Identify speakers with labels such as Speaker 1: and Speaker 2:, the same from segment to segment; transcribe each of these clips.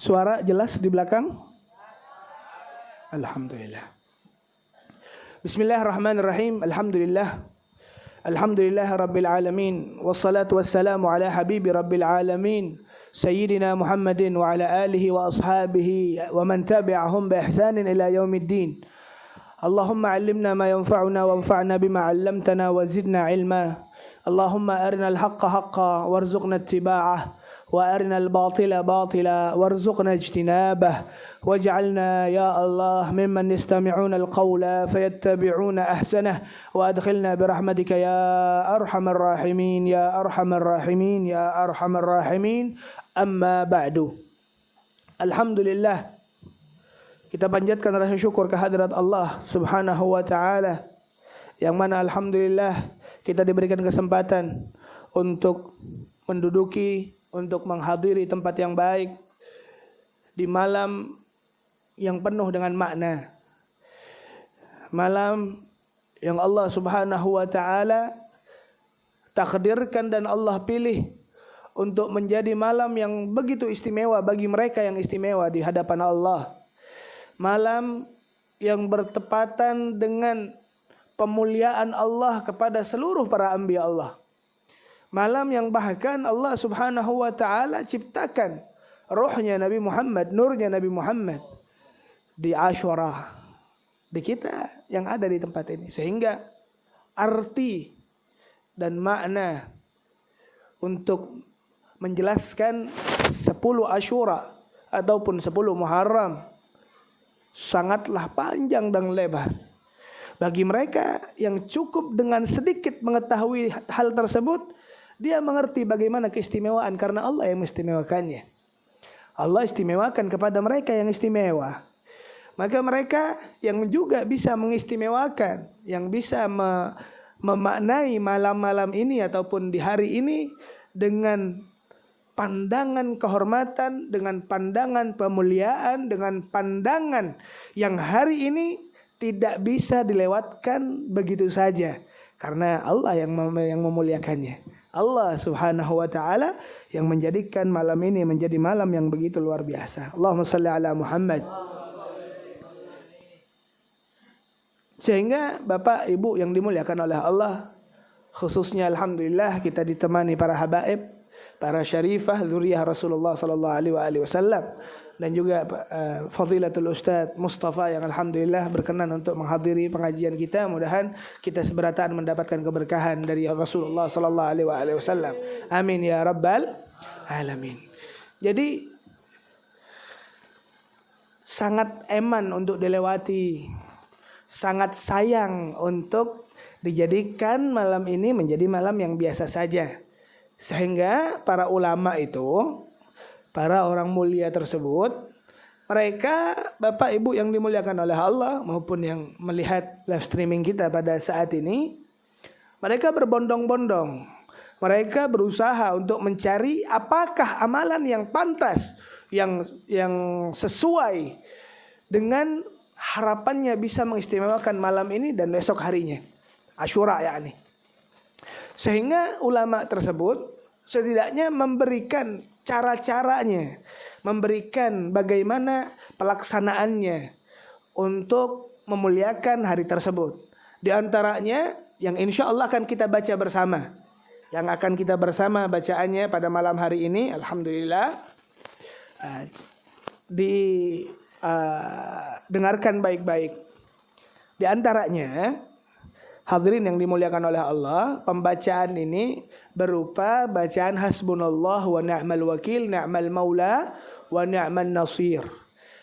Speaker 1: Suara jelas di belakang? Alhamdulillah. Bismillahirrahmanirrahim. Alhamdulillah. Alhamdulillah rabbil alamin. Wassalatu wassalamu ala habibi rabbil alamin. Sayyidina Muhammadin wa ala alihi wa ashabihi wa man tabi'ahum bi ihsanin ila yaumiddin. Allahumma 'allimna ma yanfa'una wanfa'na bima 'allamtana wa zidna 'ilma. Allahumma arina al-haqqa haqqan warzuqna ittiba'ah. وأرنا الباطل باطلا وارزقنا اجتنابه واجعلنا يا الله ممن يستمعون القول فيتبعون أحسنه وأدخلنا برحمتك يا أرحم الراحمين يا أرحم الراحمين يا أرحم الراحمين أما بعد. Alhamdulillah, kita panjatkan rasa syukur kehadirat Allah Subhanahu wa taala, yang mana alhamdulillah kita diberikan kesempatan untuk menduduki, untuk menghadiri tempat yang baik di malam yang penuh dengan makna. Malam yang Allah Subhanahu wa taala takdirkan dan Allah pilih untuk menjadi malam yang begitu istimewa bagi mereka yang istimewa di hadapan Allah. Malam yang bertepatan dengan pemuliaan Allah kepada seluruh para anbiya Allah. Malam yang bahkan Allah Subhanahu wa taala ciptakan rohnya Nabi Muhammad, nurnya Nabi Muhammad di Asyura, di kita yang ada di tempat ini. Sehingga arti dan makna untuk menjelaskan 10 Asyura ataupun 10 Muharram sangatlah panjang dan lebar. Bagi mereka yang cukup dengan sedikit mengetahui hal tersebut, dia mengerti bagaimana keistimewaan karena Allah yang mengistimewakannya. Allah istimewakan kepada mereka yang istimewa. Maka mereka yang juga bisa mengistimewakan, yang bisa memaknai malam-malam ini ataupun di hari ini dengan pandangan kehormatan, dengan pandangan pemuliaan, dengan pandangan yang hari ini tidak bisa dilewatkan begitu saja. Karena Allah yang memuliakannya. Allah Subhanahu wa taala yang menjadikan malam ini menjadi malam yang begitu luar biasa. Allahumma shalli ala Muhammad. Sehingga Bapak Ibu yang dimuliakan oleh Allah, khususnya alhamdulillah kita ditemani para habaib, para syarifah zuriyah Rasulullah sallallahu alaihi wasallam, dan juga Fadilatul Ustaz Mustafa yang alhamdulillah berkenan untuk menghadiri pengajian kita. Mudah-mudahan kita seberataan mendapatkan keberkahan dari Rasulullah sallallahu alaihi wasallam. Amin ya rabbal alamin. Jadi sangat eman untuk dilewati, sangat sayang untuk dijadikan malam ini menjadi malam yang biasa saja. Sehingga para ulama itu, para orang mulia tersebut, mereka Bapak Ibu yang dimuliakan oleh Allah maupun yang melihat live streaming kita pada saat ini, mereka berbondong-bondong. Mereka berusaha untuk mencari apakah amalan yang pantas, yang sesuai dengan harapannya bisa mengistimewakan malam ini dan besok harinya, Asyura yakni. Sehingga ulama tersebut setidaknya memberikan cara-caranya, memberikan bagaimana pelaksanaannya untuk memuliakan hari tersebut. Di antaranya yang insya Allah akan kita baca bersama, yang akan kita bersama bacaannya pada malam hari ini, alhamdulillah. Dengarkan baik-baik. Di antaranya, hadirin yang dimuliakan oleh Allah, pembacaan ini berupa bacaan hasbunallah wa ni'mal wakil, ni'mal maula wa ni'man nasir.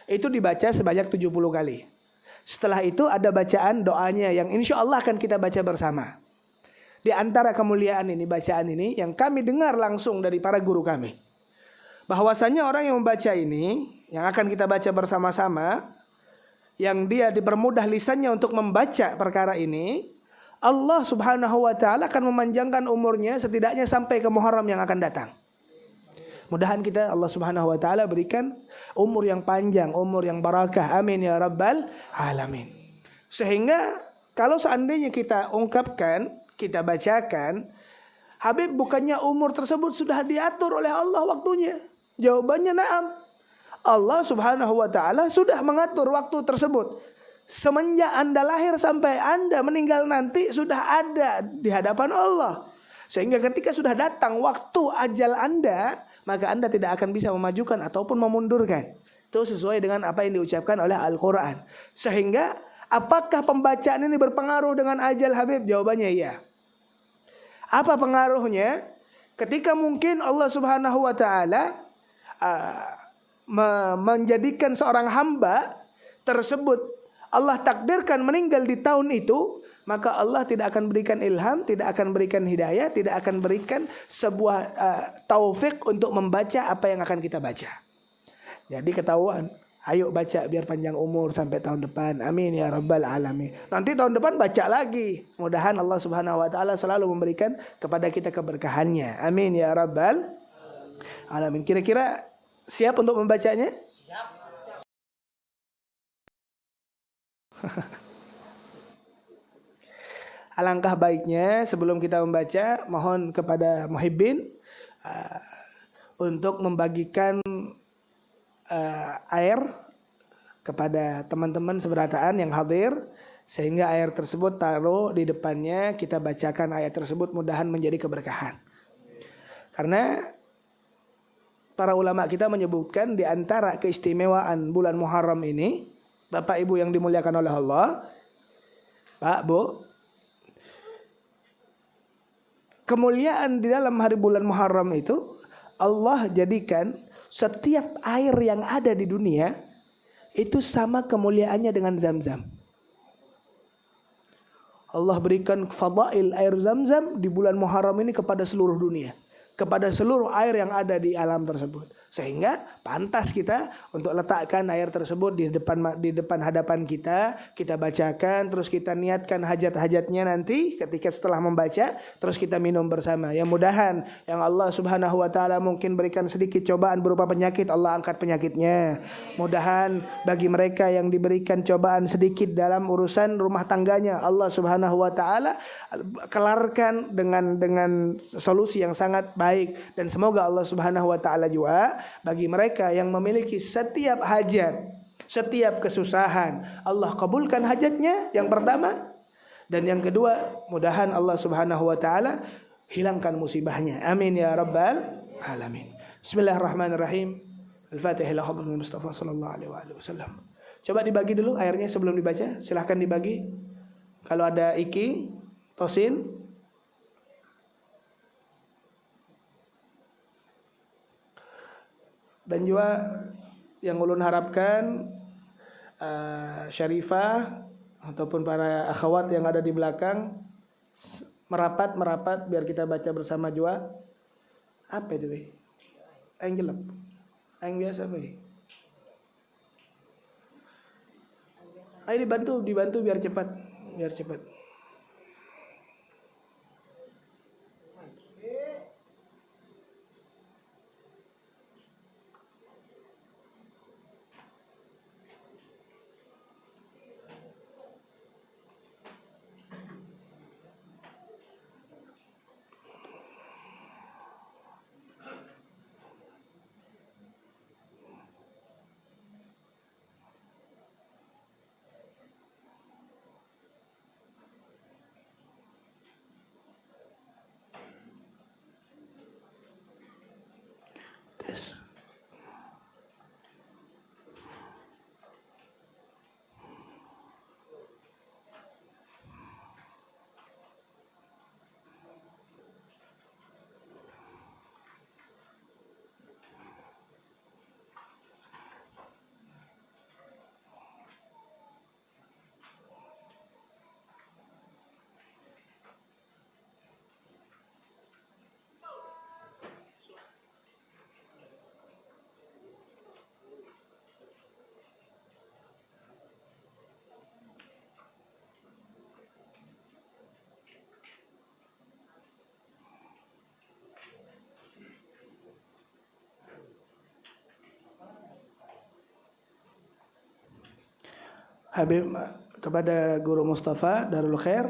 Speaker 1: Itu dibaca sebanyak 70 kali. Setelah itu ada bacaan doanya yang insya Allah akan kita baca bersama. Di antara kemuliaan ini, bacaan ini yang kami dengar langsung dari para guru kami, bahwasanya orang yang membaca ini, yang akan kita baca bersama-sama, yang dia dipermudah lisannya untuk membaca perkara ini, Allah Subhanahu wa taala akan memanjangkan umurnya setidaknya sampai ke Muharram yang akan datang. Mudahan kita Allah Subhanahu wa taala berikan umur yang panjang, umur yang barakah. Amin ya rabbal alamin. Sehingga kalau seandainya kita ungkapkan, kita bacakan, Habib, bukannya umur tersebut sudah diatur oleh Allah waktunya? Jawabannya na'am. Allah Subhanahu wa taala sudah mengatur waktu tersebut. Semenjak Anda lahir sampai Anda meninggal nanti sudah ada di hadapan Allah. Sehingga ketika sudah datang waktu ajal Anda, maka Anda tidak akan bisa memajukan ataupun memundurkan. Itu sesuai dengan apa yang diucapkan oleh Al-Quran. Sehingga apakah pembacaan ini berpengaruh dengan ajal Habib? Jawabannya iya. Apa pengaruhnya? Ketika mungkin Allah Subhanahu wa taala menjadikan seorang hamba tersebut Allah takdirkan meninggal di tahun itu, maka Allah tidak akan berikan ilham, tidak akan berikan hidayah, tidak akan berikan sebuah taufik untuk membaca apa yang akan kita baca. Jadi ketahuan, ayo baca biar panjang umur sampai tahun depan. Amin ya rabbal alamin. Nanti tahun depan baca lagi. Mudahan Allah Subhanahu wa taala selalu memberikan kepada kita keberkahannya. Amin ya rabbal alamin. Kira-kira siap untuk membacanya? Alangkah baiknya sebelum kita membaca, mohon kepada muhibbin untuk membagikan air kepada teman-teman seberataan yang hadir, sehingga air tersebut taruh di depannya, kita bacakan ayat tersebut, mudahan menjadi keberkahan. Karena para ulama kita menyebutkan di antara keistimewaan bulan Muharram ini, Bapak Ibu yang dimuliakan oleh Allah, Pak, Bu, kemuliaan di dalam hari bulan Muharram itu Allah jadikan setiap air yang ada di dunia itu sama kemuliaannya dengan Zam-Zam. Allah berikan fadail air Zam-Zam di bulan Muharram ini kepada seluruh dunia, kepada seluruh air yang ada di alam tersebut. Sehingga pantas kita untuk letakkan air tersebut di depan hadapan kita bacakan, terus kita niatkan hajat-hajatnya nanti ketika setelah membaca, terus kita minum bersama. Ya mudahan yang Allah Subhanahu wa taala mungkin berikan sedikit cobaan berupa penyakit, Allah angkat penyakitnya. Mudahan bagi mereka yang diberikan cobaan sedikit dalam urusan rumah tangganya, Allah Subhanahu wa taala kelarkan dengan solusi yang sangat baik. Dan semoga Allah Subhanahu wa taala juga bagi mereka yang memiliki setiap hajat, setiap kesusahan, Allah kabulkan hajatnya yang pertama. Dan yang kedua, mudahan Allah Subhanahu wa taala hilangkan musibahnya. Amin ya rabbal alamin. Bismillahirrahmanirrahim. Al-Fatihah ila hadratil Mustafa sallallahu alaihi wasallam. Coba dibagi dulu airnya sebelum dibaca. Silahkan dibagi. Kalau ada Iki, Tosin, dan juga yang ulun harapkan Syarifah ataupun para akhwat yang ada di belakang merapat biar kita baca bersama juga. Apa itu? Aing gelap. Aing biasa apa? Ayo dibantu biar cepat. Tes. Habib kepada Guru Mustafa Darul Khair.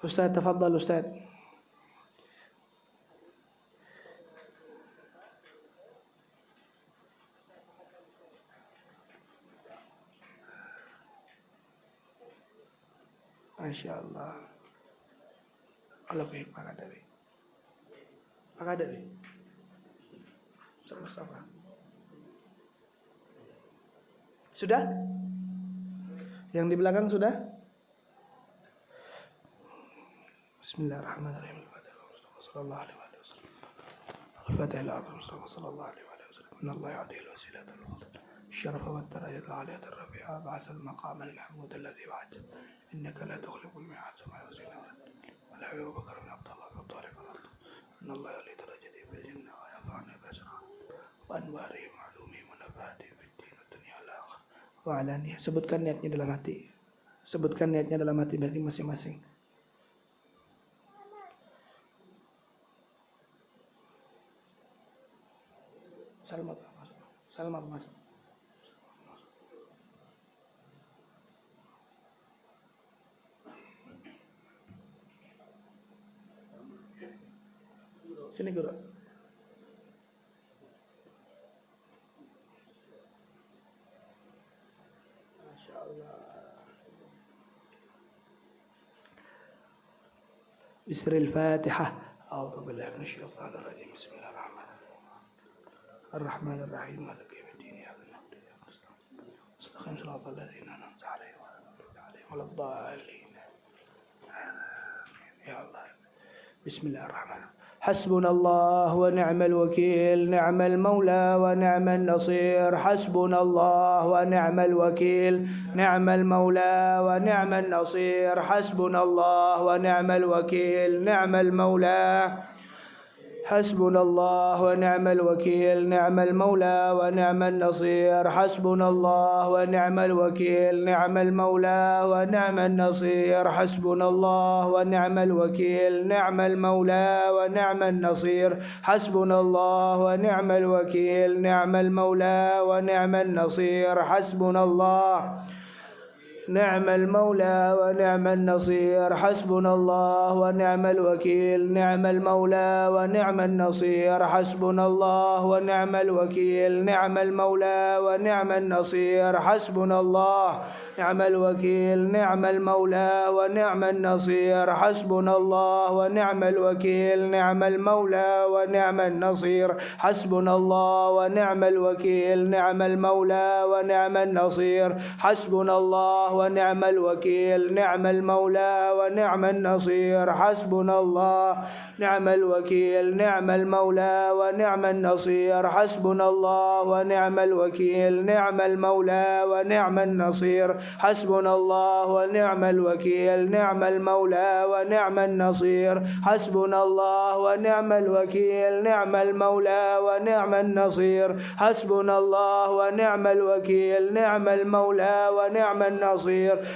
Speaker 1: Ustaz, tafadhal Ustaz. Masya Allah. Kalau kayak Pak Kadawi. Pak Kadawi. Mustafa. Sudah? Yang di belakang sudah? Bismillahirrahmanirrahim. Sallallahu alaihi wasallam. Al-Fatihah al-Azim sallallahu alaihi wasallam. Inna Allah yu'ti al-wasilata wal-fadl. الشرف والدرجة العالية الرفيعة بعث المقام المحمود الذي وعد إنك لا تخلف الميعاد سمع وسيلة ولا أبو بكر بن عبد الله بن طالب إن الله يولي درجتي في الجنة وينفعني بأسرع وأنواره معلومي ونباتي في الدين والدنيا والآخرة وعلانية. Sebutkan niatnya dalam hati. Sebutkan niatnya dalam hati masing-masing. Salmat mas. Sini guru. Masya Allah. Bismillahil Fatihah. A'udzu billahi minasyaitonir rajim. Bismillahirrahmanirrahim. Ar-Rahmanir Rahim. Maliki yaumiddin. Iyyaka na'budu wa iyyaka nasta'in. Istaqim shiratal ladzina an'amta 'alaihim ghairil maghdubi 'alaihim waladdallin. Ya Allah. Bismillahirrahmanirrahim. حسبنا الله ونعم الوكيل نعم المولى ونعم النصير حسبنا الله ونعم الوكيل نعم المولى ونعم النصير حسبنا الله ونعم الوكيل نعم المولى حسبنا الله ونعم الوكيل نعم المولى ونعم النصير حسبنا الله ونعم الوكيل نعم المولى ونعم النصير حسبنا الله ونعم الوكيل نعم المولى ونعم النصير حسبنا الله ونعم الوكيل نعم المولى ونعم النصير حسبنا الله نعم المولى ونعم النصير حسبنا الله ونعم الوكيل نعم المولى ونعم النصير حسبنا الله ونعم الوكيل نعم المولى ونعم النصير حسبنا الله نعم الوكيل نعم المولى ونعم النصير حسبنا الله ونعم الوكيل نعم المولى ونعم النصير حسبنا الله ونعم الوكيل نعم المولى ونعم النصير حسبنا الله ونعم الوكيل نعم المولى ونعم النصير حسبنا الله نعم الوكيل نعم المولى ونعم النصير حسبنا الله ونعم الوكيل نعم المولى ونعم النصير حسبنا الله ونعم الوكيل نعم المولى ونعم النصير حسبنا الله ونعم الوكيل نعم المولى ونعم النصير حسبنا الله ونعم الوكيل نعم المولى ونعم النصير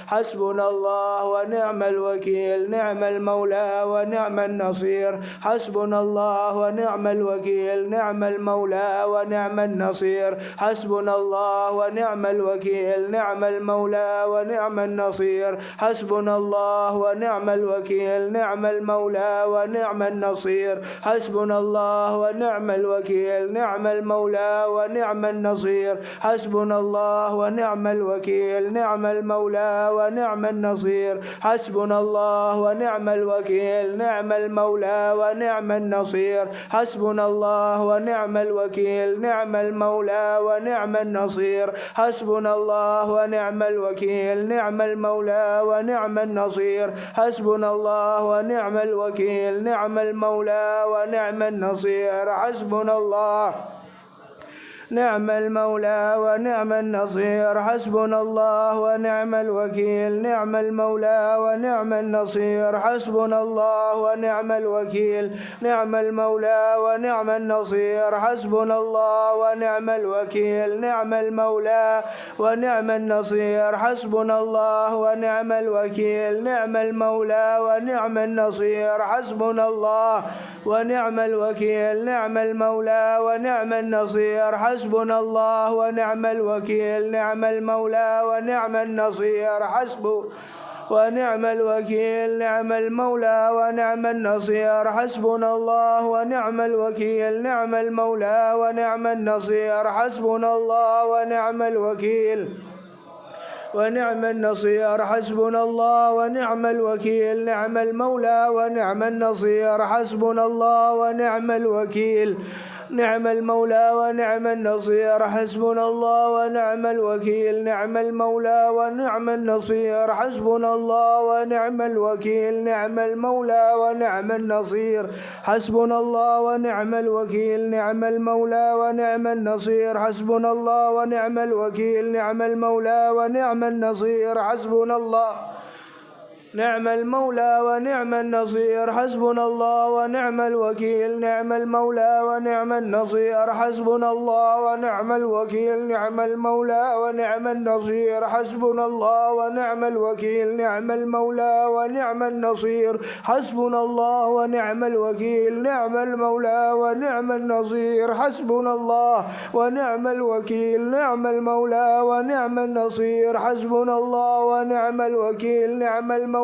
Speaker 1: حسبنا الله ونعم الوكيل نعم المولى ونعم النصير حسبنا الله ونعم الوكيل نعم المولى ونعم النصير حسبنا الله ونعم الوكيل نعم المولى ونعم النصير حسبنا الله ونعم الوكيل نعم المولى ونعم النصير حسبنا الله ونعم الوكيل نعم المولى ونعم النصير حسبنا الله ونعم الوكيل نعم المولى ونعم النصير حسبنا الله ونعم الوكيل نعم المولى ونعم النصير حسبنا الله ونعم الوكيل نعم المولى ونعم النصير حسبنا الله ونعم الوكيل نعم المولى ونعم النصير حسبنا الله ونعم الوكيل نعم المولى ونعم النصير حسبنا الله نعم المولى ونعم النصير حسبنا الله ونعم الوكيل نعم المولى ونعم النصير حسبنا الله ونعم الوكيل نعم المولى ونعم النصير حسبنا الله ونعم الوكيل نعم المولى ونعم النصير حسبنا الله ونعم الوكيل نعم المولى ونعم النصير حسبنا الله ونعم الوكيل نعم المولى ونعم النصير حسبنا الله ونعم الوكيل نعم المولى ونعم النصير ونعم الوكيل نعم المولى ونعم النصير حسبنا الله ونعم الوكيل نعم المولى ونعم النصير حسبنا الله ونعم الوكيل ونعم النصير حسبنا الله ونعم الوكيل نعم المولى ونعم النصير حسبنا الله ونعم الوكيل نعم المولى ونعم النصير حسبنا الله ونعم الوكيل نعم المولى ونعم النصير حسبنا الله ونعم الوكيل نعم المولى ونعم النصير حسبنا الله ونعم الوكيل نعم المولى ونعم النصير حسبنا الله ونعم الوكيل نعم المولى ونعم النصير حسبنا الله نعم المولى ونعم النصير حسبنا الله ونعم الوكيل نعم المولى ونعم النصير حسبنا الله ونعم الوكيل نعم المولى ونعم النصير حسبنا الله ونعم الوكيل نعم المولى ونعم النصير حسبنا الله ونعم الوكيل نعم المولى ونعم النصير حسبنا الله ونعم الوكيل نعم المولى ونعم النصير حسبنا الله ونعم الوكيل نعم المولى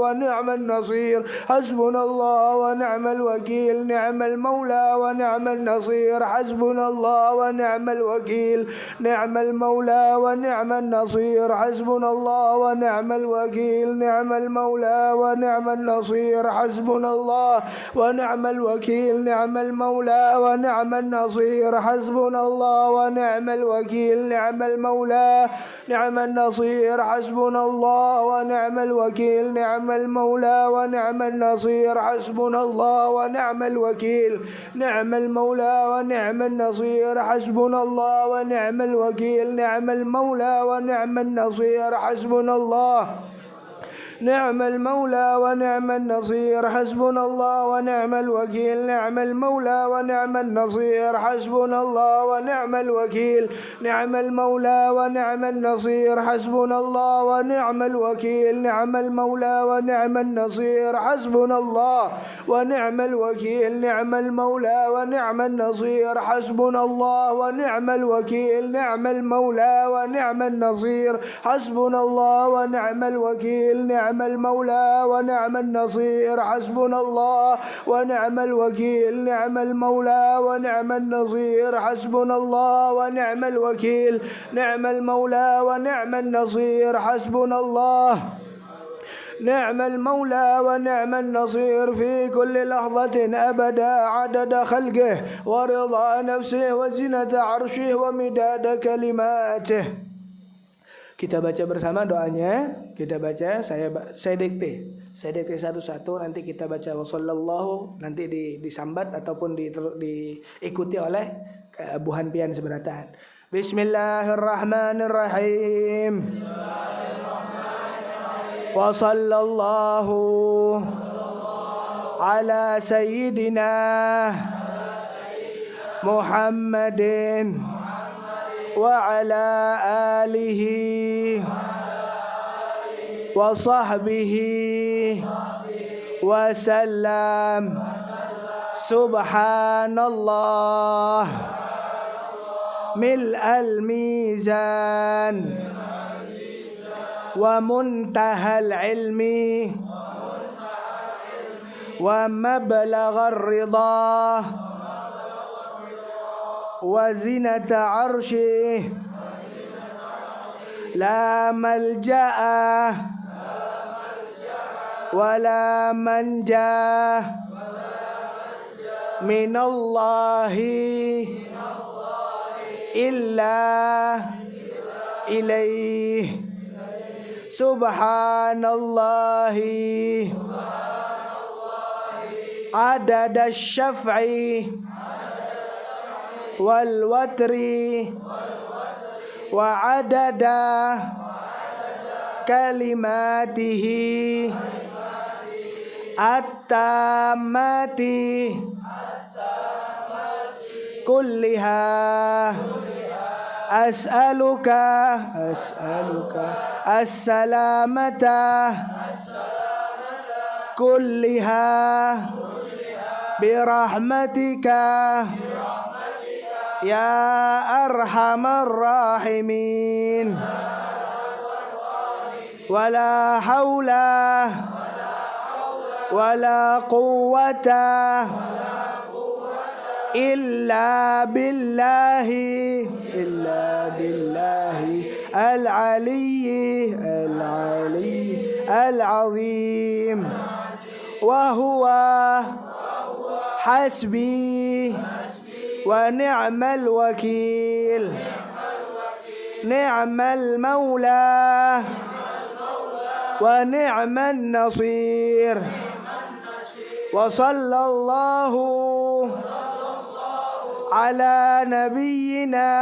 Speaker 1: ونعم النصير حسبنا الله ونعم الوكيل نعم المولى ونعم النصير حسبنا الله ونعم الوكيل نعم المولى ونعم النصير حسبنا الله ونعم الوكيل نعم المولى ونعم النصير حسبنا الله ونعم الوكيل نعم المولى ونعم النصير حسبنا الله ونعم الوكيل نعم المولى نعم النصير حسبنا الله ونعم الوكيل نعم المولى ونعم النصير حسبنا الله ونعم الوكيل نعم المولى ونعم النصير حسبنا الله ونعم الوكيل نعم المولى ونعم النصير حسبنا الله نعم المولى ونعم النصير حسبنا الله ونعم الوكيل نعم المولى ونعم النصير حسبنا الله ونعم الوكيل نعم المولى ونعم النصير حسبنا الله ونعم الوكيل نعم المولى ونعم النصير حسبنا الله ونعم الوكيل نعم المولى ونعم النصير حسبنا الله ونعم الوكيل نعم المولى ونعم النصير حسبنا الله ونعم الوكيل نعم المولى ونعم النصير حسبنا الله ونعم الوكيل نعم المولى ونعم النصير حسبنا الله ونعم الوكيل نعم المولى ونعم النصير حسبنا الله نعم المولى ونعم النصير في كل لحظة أبدا عدد خلقه ورضا نفسه وزنة عرشه ومداد كلماته. Kita baca bersama doanya. Kita baca, saya dikte satu-satu, nanti kita baca wassallallahu, nanti disambat ataupun diikuti oleh Abu Hanpian seberatan. Bismillahirrahmanirrahim. Wa sallallahu ala sayyidina Muhammadin wa ala alihi wa sahbihi wa sallam. Subhanallah mil'al mizan wa muntahal ilmi wa mablaghar ridha wa zinata arshih la malja'a wa la manja minallahi illa ilaih. Subhanallahi adada syaf'i wal watri wa adada kalimatihi at-tammati kulliha. As'aluka as-salamata kulliha birahmatika ya arhamar rahimin. Wala haula wala quwwata illa billahi العلي العظيم وهو حسبي ونعم الوكيل نعم المولى ونعم النصير وصلى الله على نبينا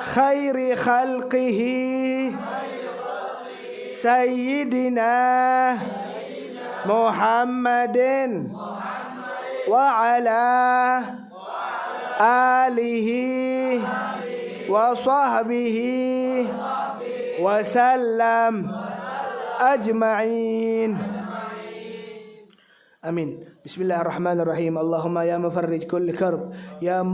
Speaker 1: خير خلقه سيدنا محمد وعلى آله وصحبه وسلم أجمعين آمين. بسم الله الرحمن الرحيم. اللهم يا مفرج كل كرب يا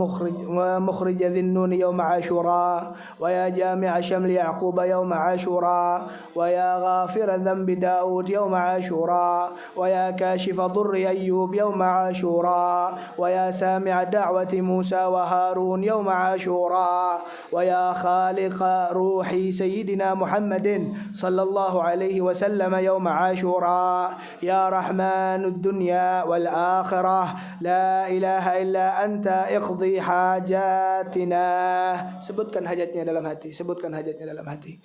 Speaker 1: مخرج ذي النون يوم عاشوراء ويا جامع شمل يعقوب يوم عاشوراء ويا غافر ذنب داود يوم عاشوراء ويا كاشف ضر أيوب يوم عاشوراء ويا سامع دعوة موسى وهارون يوم عاشوراء ويا خالق روحي سيدنا محمد صلى الله عليه وسلم يوم عاشوراء يا رحمن الدنيا والآخرة لا إله إلا أنت اقضي حاجاتنا. Sebutkan hajatnya dalam hati, sebutkan hajatnya dalam hati.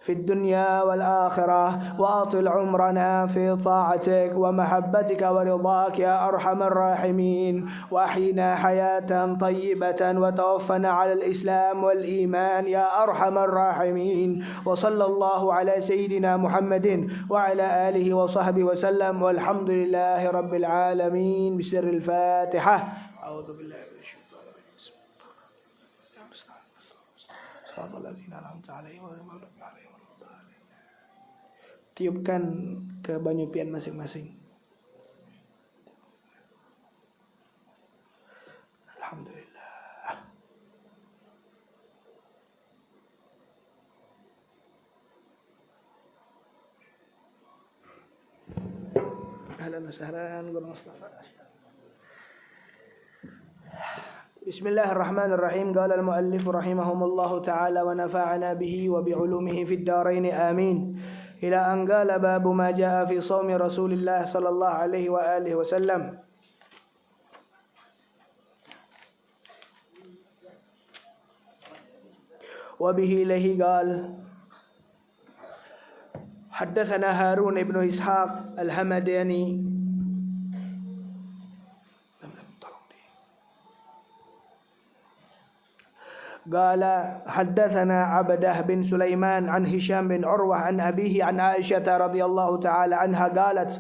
Speaker 1: في الدنيا والآخرة وأطل عمرنا في طاعتك ومحبتك ورضاك يا أرحم الراحمين وأحينا حياة طيبة وتوفنا على الإسلام والإيمان يا أرحم الراحمين وصلى الله على سيدنا محمد وعلى آله وصحبه وسلم والحمد لله رب العالمين بسر الفاتحة. أعوذ بالله من الشيطان الرجيم. صراط الذين أنعمت عليهم غير المغضوب عليهم. Tiupkan ke banyupian masing-masing. Alhamdulillah. Ahlan wa sahlan Guru Mustafa. Bismillahirrahmanirrahim. Qala al-muallif rahimahumullahu ta'ala wa nafa'ana bihi wa bi'ulumihi fid dharain amin. Ila an qala babu ma jaa fi shaumi Rasulillah sallallahu alaihi wa alihi wasallam. Wa bihi lahi qala haddatsana Harun ibn Ishaq al-Hamadani قال حدثنا عبده بن سليمان عن هشام بن عروة عن أبيه عن عائشة رضي الله تعالى عنها قالت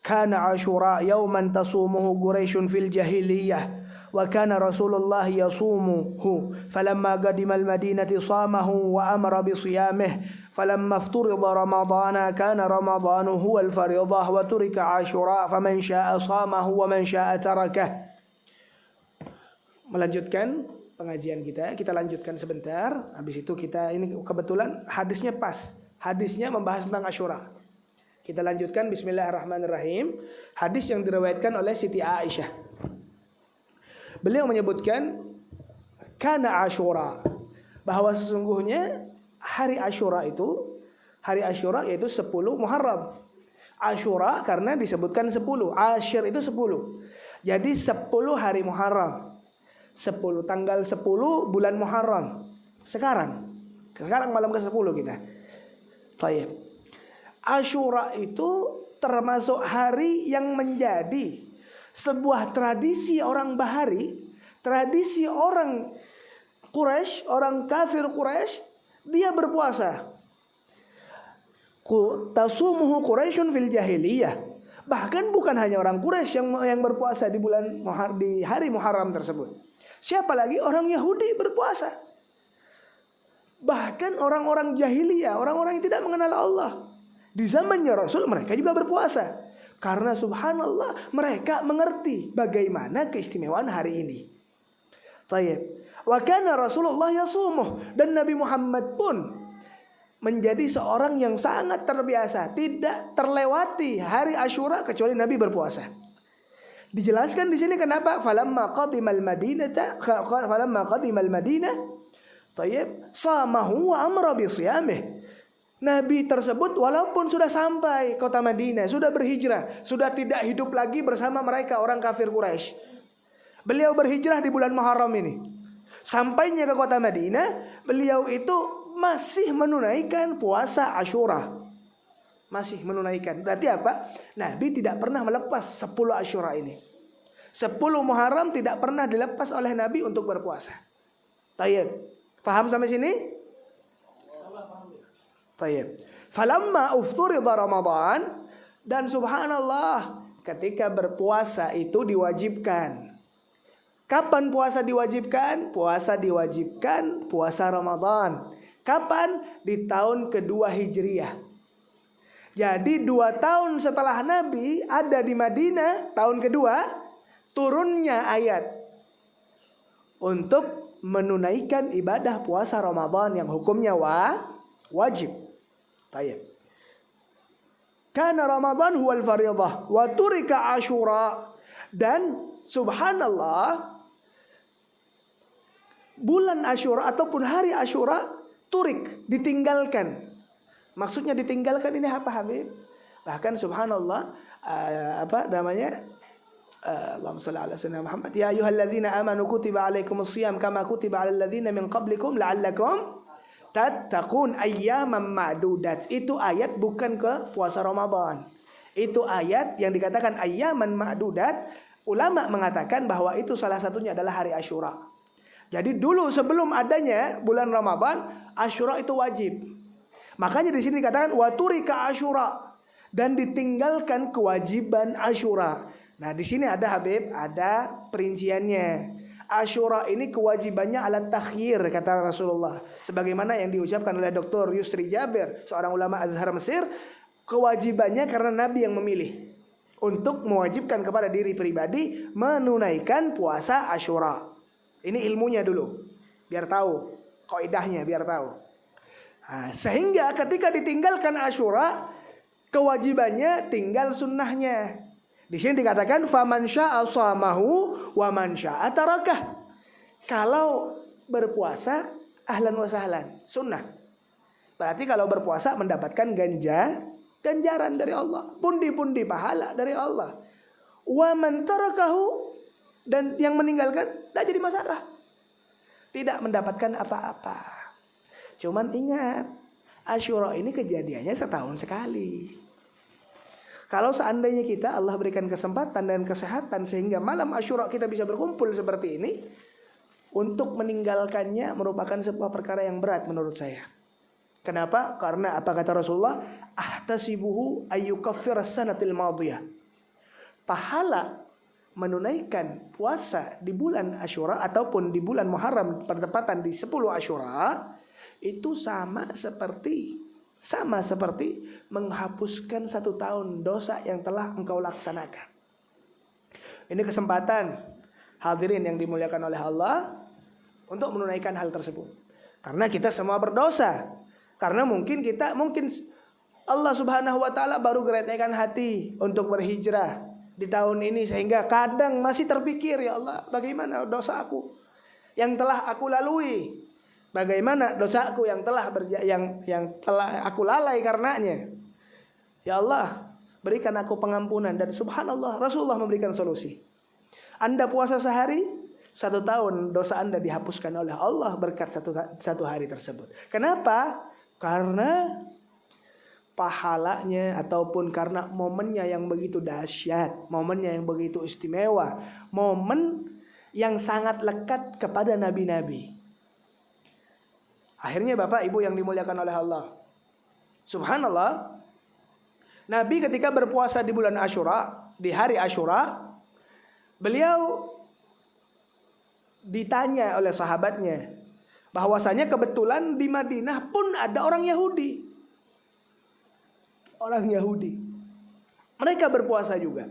Speaker 1: كان عاشوراء يوما تصومه قريش في الجاهلية وكان رسول الله يصومه فلما قدم المدينة صامه وأمر بصيامه فلما افترض رمضان كان رمضان هو الفريضة وترك عاشوراء فمن شاء صامه ومن شاء تركه. Melanjutkan pengajian kita lanjutkan sebentar. Habis itu kita ini kebetulan hadisnya pas. Hadisnya membahas tentang Asyura. Kita lanjutkan bismillahirrahmanirrahim. Hadis yang diriwayatkan oleh Siti Aisyah. Beliau menyebutkan kana Asyura, bahwa sesungguhnya hari Asyura yaitu 10 Muharram. Asyura karena disebutkan 10, Asyir itu 10. Jadi 10 hari Muharram. 10 tanggal 10 bulan Muharram. Sekarang malam ke-10 kita. Baik. Asyura itu termasuk hari yang menjadi sebuah tradisi orang Bahari, tradisi orang Quraisy, orang kafir Quraisy, dia berpuasa. Tasumuhu Quraisyun fil jahiliyah. Bahkan bukan hanya orang Quraisy yang berpuasa di hari Muharram tersebut. Siapa lagi? Orang Yahudi berpuasa. Bahkan orang-orang jahiliyah, orang-orang yang tidak mengenal Allah, di zamannya Rasul mereka juga berpuasa. Karena subhanallah mereka mengerti bagaimana keistimewaan hari ini. Baik. Wa kana Rasulullah yasumuh, dan Nabi Muhammad pun menjadi seorang yang sangat terbiasa, tidak terlewati hari Asyura kecuali Nabi berpuasa. Dijelaskan di sini kenapa falamma qadimal Madinah tayyib samahu wa amra bi siyamih. Nabi tersebut walaupun sudah sampai kota Madinah, sudah berhijrah, sudah tidak hidup lagi bersama mereka orang kafir Quraisy. Beliau berhijrah di bulan Muharram ini. Sampainya ke kota Madinah, beliau itu masih menunaikan puasa Asyura. Masih menunaikan. Berarti apa? Nabi tidak pernah melepas 10 Asyura ini. 10 Muharram tidak pernah dilepas oleh Nabi untuk berpuasa. Tayyib. Faham sampai sini? Tayyib. Falamma ufturida Ramadan, dan subhanallah ketika berpuasa itu diwajibkan. Kapan puasa diwajibkan? Puasa diwajibkan puasa Ramadan. Kapan? Di tahun kedua Hijriyah. Jadi 2 tahun setelah Nabi ada di Madinah, tahun kedua, turunnya ayat untuk menunaikan ibadah puasa Ramadan yang hukumnya wajib. Tayyib. Kana Ramadan huwal fardhah wa turika Asyura, dan subhanallah bulan Asyura ataupun hari Asyura turik, ditinggalkan. Maksudnya ditinggalkan ini apa, Habib? Bahkan subhanallah Allahumma shalli ala sayyidina Muhammad. Ya ayyuhalladzina amanu kutiba alaikumus shiyam kama kutiba alal ladzina min qablikum la'allakum tattaqun ayyaman ma'dudat. Itu ayat bukan ke puasa Ramadan. Itu ayat yang dikatakan ayyaman ma'dudat. Ulama mengatakan bahwa itu salah satunya adalah hari Asyura. Jadi dulu sebelum adanya bulan Ramadan, Asyura itu wajib. Makanya di sini dikatakan waturika Asyura, dan ditinggalkan kewajiban Asyura. Nah, di sini ada Habib, ada perinciannya. Asyura ini kewajibannya ala takhyir kata Rasulullah. Sebagaimana yang diucapkan oleh Dr. Yusri Jabir, seorang ulama Azhar Mesir, kewajibannya karena Nabi yang memilih untuk mewajibkan kepada diri pribadi menunaikan puasa Asyura. Ini ilmunya dulu, biar tahu kaidahnya, biar tahu. Nah, sehingga ketika ditinggalkan Asyura, kewajibannya tinggal sunnahnya. Di sini dikatakan faman syaa'a shamahu wa man syaa'a tarakah. Kalau berpuasa ahlan wa sahlan, sunnah. Berarti kalau berpuasa mendapatkan ganjaran dari Allah, pundi-pundi pahala dari Allah. Wa man tarakahu, dan yang meninggalkan tidak jadi masalah, tidak mendapatkan apa-apa. Cuman ingat, Asyura ini kejadiannya setahun sekali. Kalau seandainya kita Allah berikan kesempatan dan kesehatan sehingga malam Asyura kita bisa berkumpul seperti ini, untuk meninggalkannya merupakan sebuah perkara yang berat menurut saya. Kenapa? Karena apa kata Rasulullah? Ahtasibuhu ayyukaffir as-sanatil madiyah. Pahala menunaikan puasa di bulan Asyura ataupun di bulan Muharram bertepatan di 10 Asyura itu sama seperti menghapuskan 1 tahun dosa yang telah engkau laksanakan. Ini kesempatan hadirin yang dimuliakan oleh Allah untuk menunaikan hal tersebut. Karena kita semua berdosa. Karena mungkin Allah Subhanahu wa taala baru gerakkan hati untuk berhijrah di tahun ini, sehingga kadang masih terpikir, ya Allah, bagaimana dosa aku yang telah aku lalui? Bagaimana dosaku yang telah aku lalai karenanya? Ya Allah, berikan aku pengampunan. Dan subhanallah, Rasulullah memberikan solusi. Anda puasa sehari, 1 tahun dosa Anda dihapuskan oleh Allah berkat satu hari tersebut. Kenapa? Karena pahalanya ataupun karena momennya yang begitu dahsyat, momennya yang begitu istimewa, momen yang sangat lekat kepada nabi-nabi. Akhirnya Bapak Ibu yang dimuliakan oleh Allah, subhanallah, Nabi ketika berpuasa di bulan Asyura, di hari Asyura, beliau ditanya oleh sahabatnya bahwasanya kebetulan di Madinah pun ada orang Yahudi. Orang Yahudi, mereka berpuasa juga.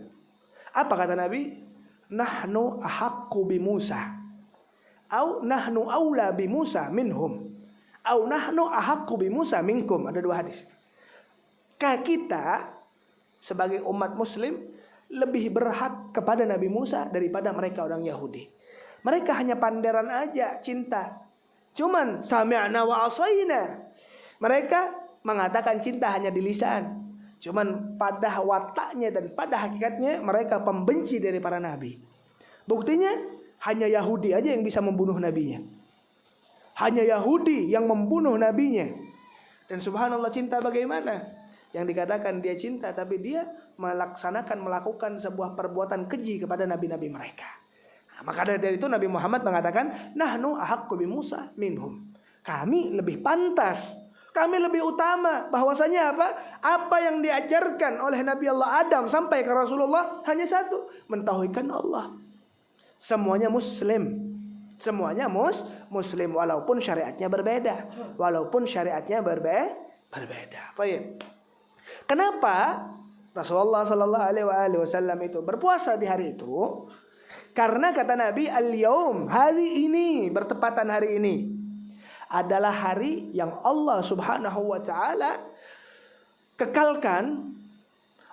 Speaker 1: Apa kata Nabi? Nahnu ahaqqu bi Musa, au nahnu aula bi Musa minhum, au nahnu ahaqqu bi Musa minkum. Ada 2 hadis. Kita sebagai umat muslim lebih berhak kepada Nabi Musa daripada mereka orang Yahudi. Mereka hanya panderan aja cinta. Cuman sami'na wa asaina. Mereka mengatakan cinta hanya di lisan. Cuman pada wataknya dan pada hakikatnya mereka pembenci dari para nabi. Buktinya hanya Yahudi aja yang bisa membunuh nabinya. Hanya Yahudi yang membunuh nabinya. Dan subhanallah, cinta bagaimana? Yang dikatakan dia cinta, tapi dia melakukan sebuah perbuatan keji kepada nabi-nabi mereka. Nah, maka dari itu Nabi Muhammad mengatakan, nahnu ahaqqu bi Musa minhum. Kami lebih pantas, kami lebih utama. Bahwasanya apa? Apa yang diajarkan oleh Nabi Allah Adam sampai ke Rasulullah hanya satu, mentauhidkan Allah. Semuanya muslim. Semuanya muslim walaupun syariatnya berbeda. Berbeda. Baik. Kenapa Rasulullah sallallahu alaihi wasallam itu berpuasa di hari itu? Karena kata Nabi, al-yaum, hari ini, bertepatan hari ini adalah hari yang Allah Subhanahu wa taala kekalkan.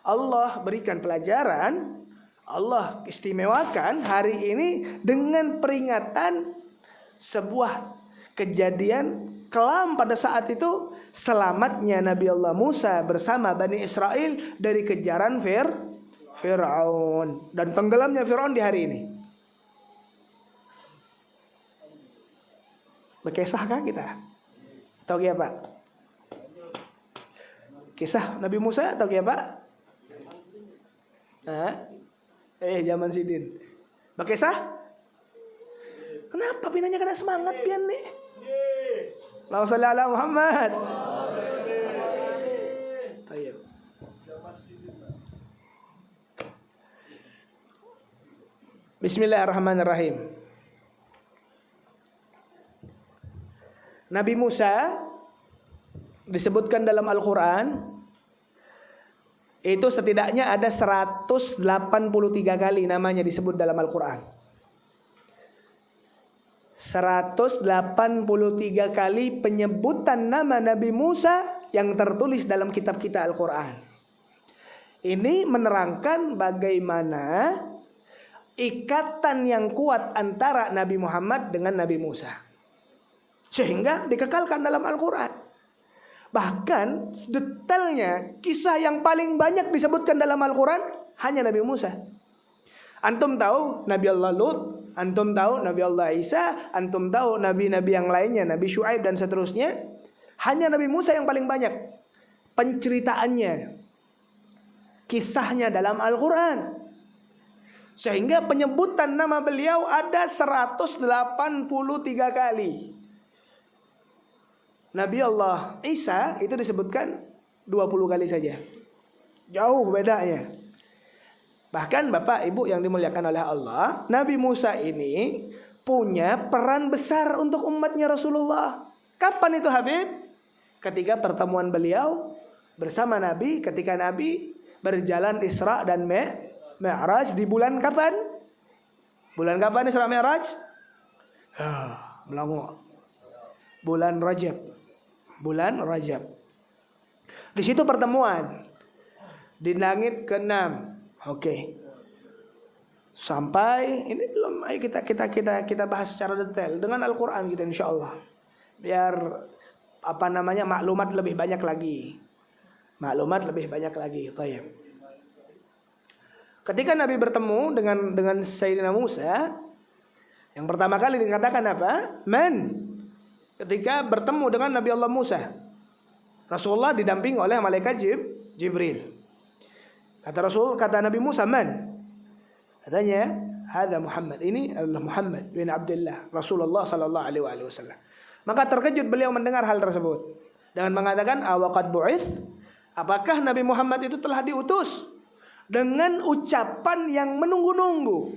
Speaker 1: Allah berikan pelajaran, Allah istimewakan hari ini dengan peringatan sebuah kejadian kelam pada saat itu, selamatnya Nabi Allah Musa bersama Bani Israel dari kejaran Fir'aun dan tenggelamnya Fir'aun di hari ini. Berkisahkah kita? Tahu ya Pak? Kisah Nabi Musa tahu ya Pak? Zaman Sidin. Berkisah? Kenapa pinanya kena semangat pian nih? Allahumma shalli ala Muhammad. Tayyib. Bismillahirrahmanirrahim. Nabi Musa disebutkan dalam Al-Quran itu setidaknya ada 183 kali namanya disebut dalam Al-Quran. 183 kali penyebutan nama Nabi Musa yang tertulis dalam kitab kita Al-Quran. Ini menerangkan bagaimana ikatan yang kuat antara Nabi Muhammad dengan Nabi Musa, sehingga dikekalkan dalam Al-Quran. Bahkan detailnya kisah yang paling banyak disebutkan dalam Al-Quran hanya Nabi Musa. Antum tahu Nabi Allah Lut, antum tahu Nabi Allah Isa, antum tahu nabi-nabi yang lainnya, Nabi Syuaib dan seterusnya. Hanya Nabi Musa yang paling banyak penceritaannya, kisahnya dalam Al-Quran. Sehingga penyebutan nama beliau ada 183 kali. Nabi Allah Isa itu disebutkan 20 kali saja. Jauh bedanya. Bahkan Bapak Ibu yang dimuliakan oleh Allah, Nabi Musa ini punya peran besar untuk umatnya Rasulullah. Kapan itu Habib? Ketika pertemuan beliau bersama Nabi, ketika Nabi berjalan Isra dan Mi'raj di bulan kapan? Bulan kapan Isra Mi'raj? Melongo. Bulan Rajab. Di situ pertemuan di langit ke-6. Oke. Sampai ini belum, ayo kita bahas secara detail dengan Al-Qur'an kita insyaallah. Biar maklumat lebih banyak lagi. Baik. Ketika Nabi bertemu dengan Sayyidina Musa, yang pertama kali dikatakan apa? Ketika bertemu dengan Nabi Allah Musa, Rasulullah didampingi oleh malaikat Jibril. Kata Nabi Musa, man? Katanya, hadza Muhammad. Ini adalah Muhammad bin Abdullah, Rasulullah sallallahu alaihi wasallam. Maka terkejut beliau mendengar hal tersebut dengan mengatakan, awaqad bu'its? Apakah Nabi Muhammad itu telah diutus? Dengan ucapan yang menunggu-nunggu,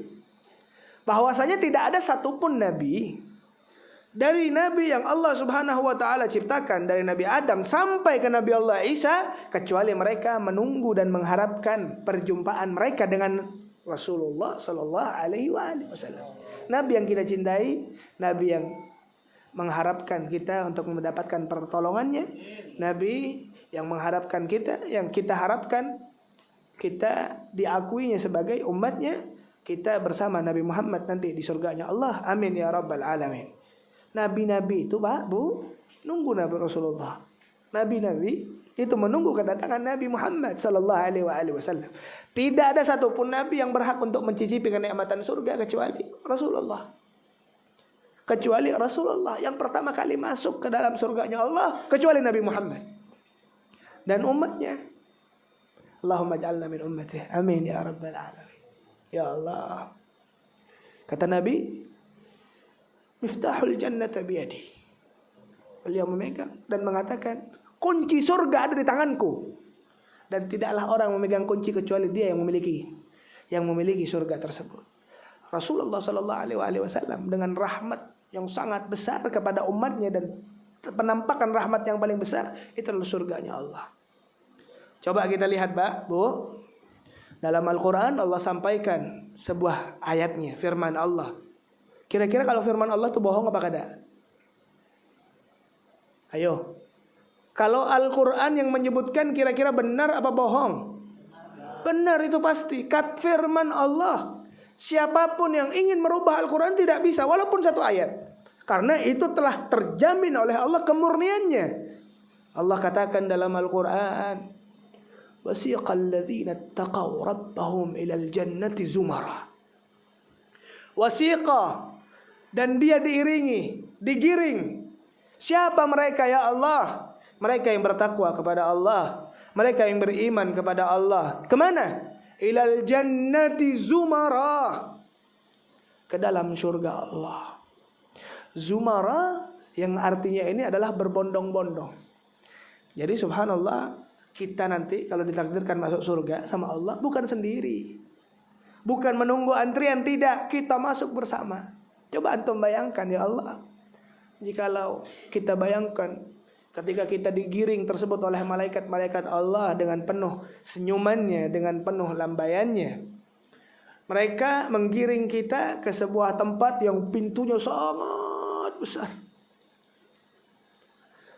Speaker 1: bahwasanya tidak ada satupun nabi dari nabi yang Allah Subhanahu wa taala ciptakan dari Nabi Adam sampai ke Nabi Allah Isa kecuali mereka menunggu dan mengharapkan perjumpaan mereka dengan Rasulullah sallallahu alaihi wasallam. Nabi yang kita cintai, nabi yang mengharapkan kita untuk mendapatkan pertolongannya, nabi yang mengharapkan kita, yang kita harapkan kita diakuinya sebagai umatnya, kita bersama Nabi Muhammad nanti di surganya Allah. Amin ya rabbal alamin. Nabi-nabi itu Pak, Bu, nunggu Nabi Rasulullah. Nabi-nabi itu menunggu kedatangan Nabi Muhammad sallallahu alaihi wasallam. Tidak ada satupun nabi yang berhak untuk mencicipi kenikmatan surga kecuali Rasulullah. Kecuali Rasulullah yang pertama kali masuk ke dalam surganya Allah, kecuali Nabi Muhammad dan umatnya. Allahumma ja'alna min ummatihi. Amin ya rabbal alamin. Ya Allah. Kata Nabi, miftahul jannata biyadi. Beliau memegang dan mengatakan, kunci surga ada di tanganku. Dan tidaklah orang memegang kunci kecuali dia yang memiliki surga tersebut. Rasulullah sallallahu alaihi wasallam dengan rahmat yang sangat besar kepada umatnya dan penampakan rahmat yang paling besar itu adalah surganya Allah. Coba kita lihat Pak, Bu. Dalam Al-Quran Allah sampaikan sebuah ayatnya, firman Allah. Kira-kira kalau firman Allah itu bohong apa kada? Ayo. Kalau Al-Quran yang menyebutkan kira-kira benar apa bohong? Benar itu pasti. Kat firman Allah. Siapapun yang ingin merubah Al-Quran tidak bisa, walaupun satu ayat. Karena itu telah terjamin oleh Allah kemurniannya. Allah katakan dalam Al-Quran, wasiqal ladzina taqaw rabbahum ilal jannati zumara. Wasiqa, dan dia diiringi, digiring. Siapa mereka ya Allah? Mereka yang bertakwa kepada Allah, mereka yang beriman kepada Allah. Kemana? Ilal jannati zumara, ke dalam surga Allah. Zumara yang artinya ini adalah berbondong-bondong. Jadi subhanallah, kita nanti kalau ditakdirkan masuk surga sama Allah bukan sendiri, bukan menunggu antrian, tidak, kita masuk bersama. Coba antum bayangkan ya Allah, jikalau kita bayangkan ketika kita digiring tersebut oleh malaikat-malaikat Allah dengan penuh senyumannya, dengan penuh lambaiannya. Mereka menggiring kita ke sebuah tempat yang pintunya sangat besar.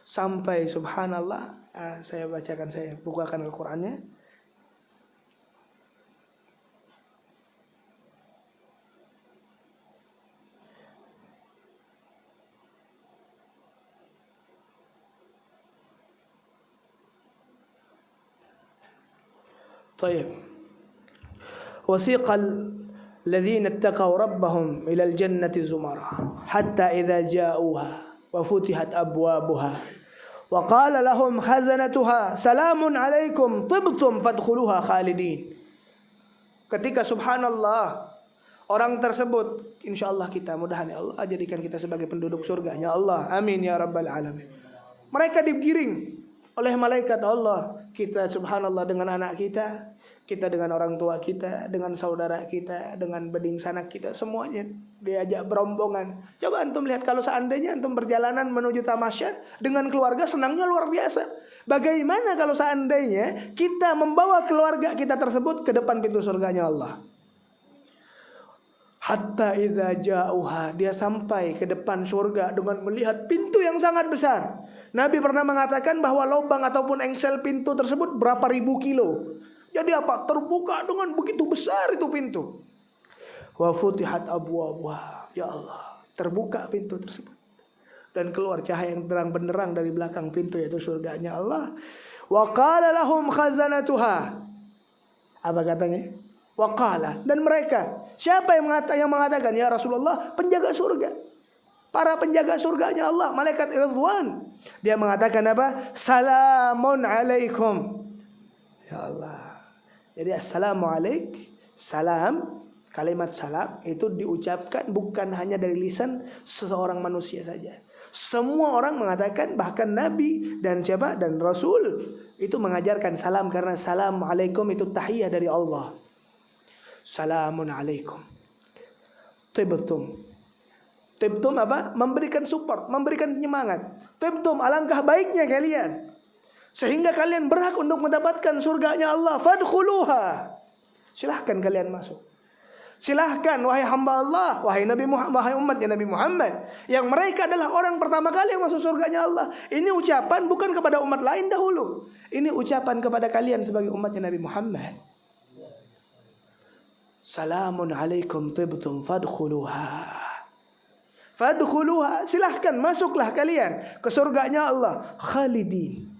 Speaker 1: Sampai subhanallah, saya bukakan Al-Qur'annya. طيب وسيق الذين اتقوا ربهم إلى الجنة زمرا حتى إذا جاءوها وفتحت أبوابها وقال لهم خزنتها سلام عليكم طبتم فادخلوها خالدين. Ketika subhanallah orang tersebut, insyaallah kita mudahan ya Allah jadikan kita sebagai penduduk surganya Allah. Amin ya rabbal alamin. Mereka digiring oleh malaikat Allah. Kita subhanallah dengan anak kita, kita dengan orang tua kita, dengan saudara kita, dengan beding sanak kita, semuanya diajak berombongan. Coba antum lihat kalau seandainya antum perjalanan menuju tamasya dengan keluarga, senangnya luar biasa. Bagaimana kalau seandainya kita membawa keluarga kita tersebut ke depan pintu surganya Allah? Hatta idza ja'uha, dia sampai ke depan surga dengan melihat pintu yang sangat besar. Nabi pernah mengatakan bahwa lubang ataupun engsel pintu tersebut berapa ribu kilo. Jadi apa? Terbuka dengan begitu besar itu pintu. Wa futihat abwabuha. Ya Allah, terbuka pintu tersebut. Dan keluar cahaya yang terang benderang dari belakang pintu, yaitu surganya Allah. Wa qala lahum khazanatuha. Apa katanya? Wa qala, dan mereka. Siapa yang mengatakan? Ya Rasulullah, penjaga surga. Para penjaga surganya Allah, malaikat Ridwan. Dia mengatakan apa? Salamun alaikum. Ya Allah. Jadi assalamualaikum, salam, kalimat salam itu diucapkan bukan hanya dari lisan seseorang manusia saja. Semua orang mengatakan, bahkan Nabi dan siapa? Dan Rasul itu mengajarkan salam, karena assalamualaikum itu tahiyah dari Allah. Salamun alaikum. Tibtum. Tibtum apa? Memberikan support, memberikan penyemangat. Tibtum, alangkah baiknya kalian, sehingga kalian berhak untuk mendapatkan surganya Allah. Fadkhuluha. Silahkan kalian masuk. Silahkan wahai hamba Allah, wahai Nabi Muhammad, wahai umatnya Nabi Muhammad, yang mereka adalah orang pertama kali yang masuk surganya Allah. Ini ucapan bukan kepada umat lain dahulu. Ini ucapan kepada kalian sebagai umatnya Nabi Muhammad. Salamun alaikum tibtum fadkhuluha. Fadkhuluha, silahkan masuklah kalian ke surganya Allah. Khalidin.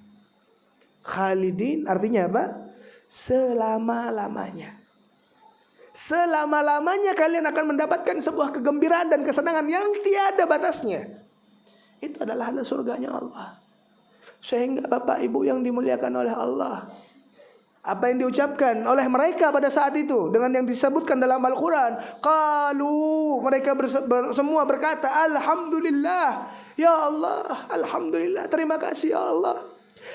Speaker 1: Khalidin artinya apa? Selama-lamanya. Selama-lamanya kalian akan mendapatkan sebuah kegembiraan dan kesenangan yang tiada batasnya. Itu adalah hal surganya Allah. Sehingga Bapak Ibu yang dimuliakan oleh Allah, apa yang diucapkan oleh mereka pada saat itu dengan yang disebutkan dalam Al-Quran, qalu, mereka semua berkata, alhamdulillah ya Allah, alhamdulillah, terima kasih ya Allah,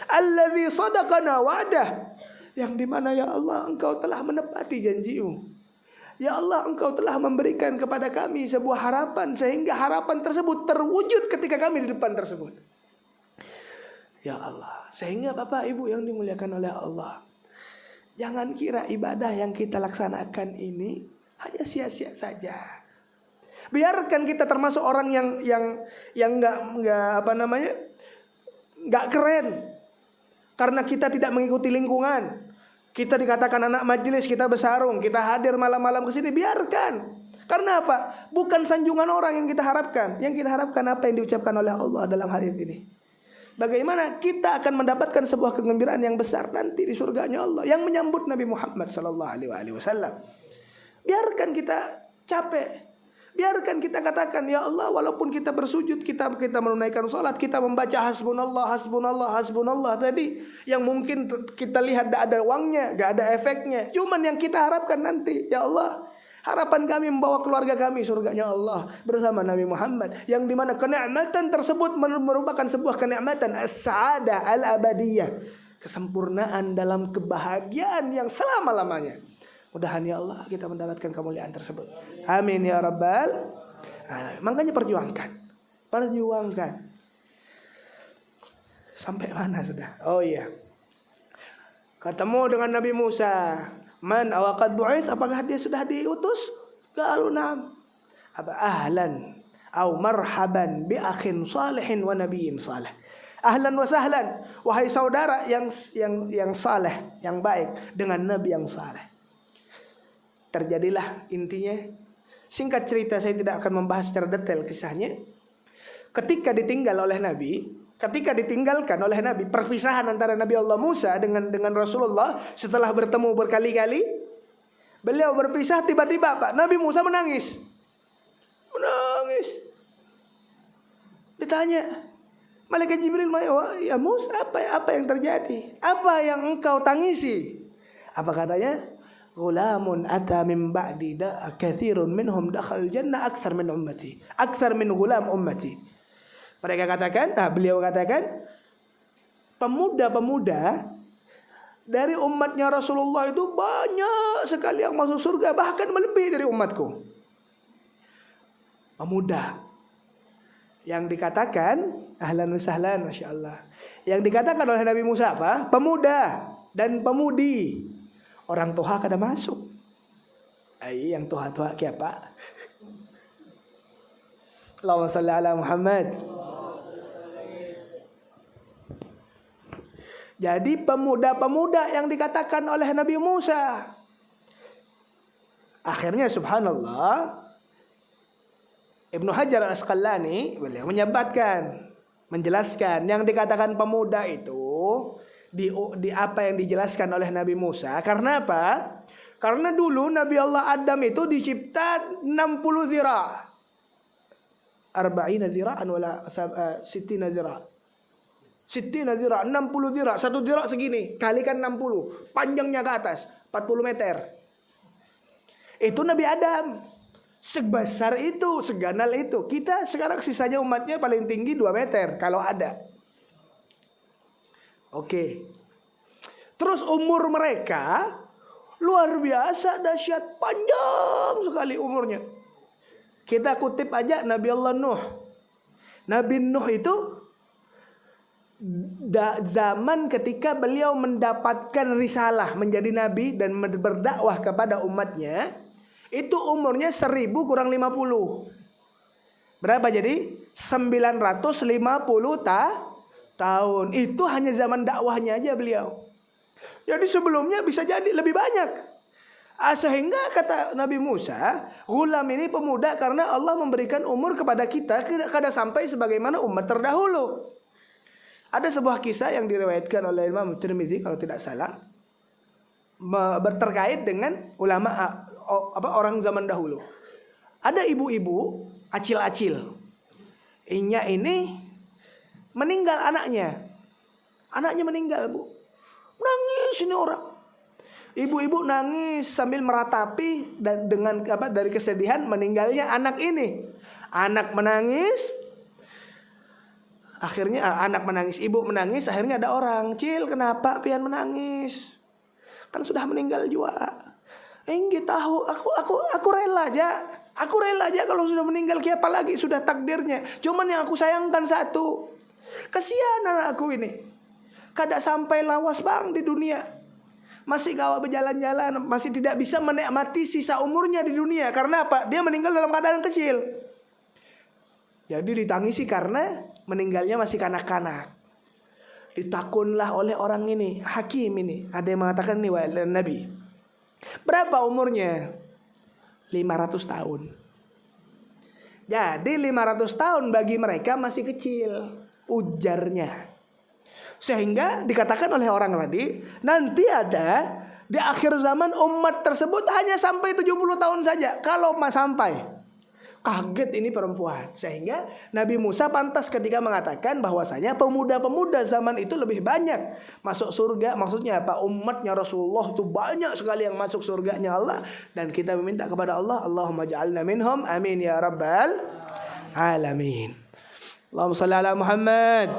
Speaker 1: alladzi sadaqana wa'dah, yang dimana ya Allah engkau telah menepati janjimu, ya Allah engkau telah memberikan kepada kami sebuah harapan sehingga harapan tersebut terwujud ketika kami di depan tersebut. Ya Allah, sehingga Bapak Ibu yang dimuliakan oleh Allah, jangan kira ibadah yang kita laksanakan ini hanya sia-sia saja. Biarkan kita termasuk orang yang nggak keren karena kita tidak mengikuti lingkungan. Kita dikatakan anak majelis, kita bersarung, kita hadir malam-malam ke sini, biarkan. Karena apa? Bukan sanjungan orang yang kita harapkan. Yang kita harapkan apa yang diucapkan oleh Allah dalam hal ini. Bagaimana kita akan mendapatkan sebuah kegembiraan yang besar nanti di surganya Allah yang menyambut Nabi Muhammad sallallahu alaihi wasallam. Biarkan kita capek, biarkan kita katakan ya Allah, walaupun kita bersujud, kita menunaikan salat, kita membaca hasbunallah hasbunallah hasbunallah tadi yang mungkin kita lihat tidak ada uangnya, tidak ada efeknya, cuman yang kita harapkan nanti ya Allah, harapan kami membawa keluarga kami surganya Allah bersama Nabi Muhammad, yang dimana kenikmatan tersebut merupakan sebuah kenikmatan as-sa'adah al-abadiyah, kesempurnaan dalam kebahagiaan yang selama-lamanya. Mudah-mudahan ya Allah kita mendapatkan kemuliaan tersebut. Amin ya rabbal alamin. Makanya perjuangkan. Sampai mana sudah? Oh iya. Ketemu dengan Nabi Musa. Man awaqad bu'its, apakah dia sudah diutus? Qalu na'am. Apa ahlan au marhaban bi akhin salihin wa nabiyyin salih. Ahlan wa sahlan, wahai saudara yang saleh, yang baik dengan nabi yang saleh. Terjadilah intinya, singkat cerita saya tidak akan membahas secara detail kisahnya. Ketika ditinggalkan oleh Nabi, perpisahan antara Nabi Allah Musa dengan Rasulullah setelah bertemu berkali-kali, beliau berpisah, tiba-tiba Pak Nabi Musa menangis. Ditanya Malaikat Jibril, ya Musa, apa yang terjadi? Apa yang engkau tangisi? Apa katanya? Ghulamun ata min ba'di katsirun minhum dakhal jannah aktsar min ummati, aktsar min ghulam ummati. Beliau katakan, pemuda-pemuda dari umatnya Rasulullah itu banyak sekali yang masuk surga, bahkan melebihi dari umatku. Pemuda yang dikatakan ahlan wa sahlan, masya Allah. Yang dikatakan oleh Nabi Musa apa? Pemuda dan pemudi. Orang tua kada masuk. Yang tua-tua siapa? Allahumma salli ala Muhammad. Jadi pemuda-pemuda yang dikatakan oleh Nabi Musa. Akhirnya subhanallah, Ibnu Hajar Al-Asqalani beliau menjelaskan yang dikatakan pemuda itu di apa yang dijelaskan oleh Nabi Musa. Karena apa? Karena dulu Nabi Allah Adam itu dicipta 60 zira'. 40 zira'an wala 60 zira'. 60 zira', 60 zira', satu zira' segini, kalikan 60, panjangnya ke atas 40 meter. Itu Nabi Adam. Sebesar itu, seganal itu. Kita sekarang sisanya umatnya paling tinggi 2 meter kalau ada. Oke. Terus umur mereka luar biasa dahsyat, panjang sekali umurnya. Kita kutip aja Nabi Allah Nuh. Nabi Nuh itu zaman ketika beliau mendapatkan risalah menjadi nabi dan berdakwah kepada umatnya, itu umurnya 1000 kurang 50. Berapa jadi? 950 tahun. Itu hanya zaman dakwahnya aja beliau. Jadi sebelumnya bisa jadi lebih banyak. Sehingga kata Nabi Musa, gulam ini pemuda karena Allah memberikan umur kepada kita kada sampai sebagaimana umat terdahulu. Ada sebuah kisah yang diriwayatkan oleh Imam Tirmizi kalau tidak salah, berterkait dengan ulama orang zaman dahulu. Ada ibu-ibu acil-acil. Inya ini meninggal anaknya. Anaknya meninggal, Bu. Nangis ini orang. Ibu-ibu nangis sambil meratapi dan dengan dari kesedihan meninggalnya anak ini. Anak menangis. Akhirnya anak menangis, ibu menangis, akhirnya ada orang, "Cil, kenapa pian menangis? Kan sudah meninggal juga." Enggak tahu, aku rela aja. Aku rela aja kalau sudah meninggal, apa lagi sudah takdirnya. Cuman yang aku sayangkan satu, kasihan anakku ini. Kada sampai lawas bang di dunia. Masih gawa berjalan-jalan, masih tidak bisa menikmati sisa umurnya di dunia. Karena apa? Dia meninggal dalam keadaan kecil. Jadi ditangisi karena meninggalnya masih kanak-kanak. Ditakunlah oleh orang ini, hakim ini. Ada yang mengatakan nih wahai Nabi, berapa umurnya? 500 tahun. Jadi 500 tahun bagi mereka masih kecil, ujarnya. Sehingga dikatakan oleh orang tadi, nanti ada di akhir zaman umat tersebut hanya sampai 70 tahun saja. Kalau sampai. Kaget ini perempuan. Sehingga Nabi Musa pantas ketika mengatakan bahwasanya pemuda-pemuda zaman itu lebih banyak masuk surga. Maksudnya apa? Umatnya Rasulullah itu banyak sekali yang masuk surganya Allah. Dan kita meminta kepada Allah, Allahumma ja'alna minhum, amin ya rabbal alamin. Allahumma salli ala Muhammad.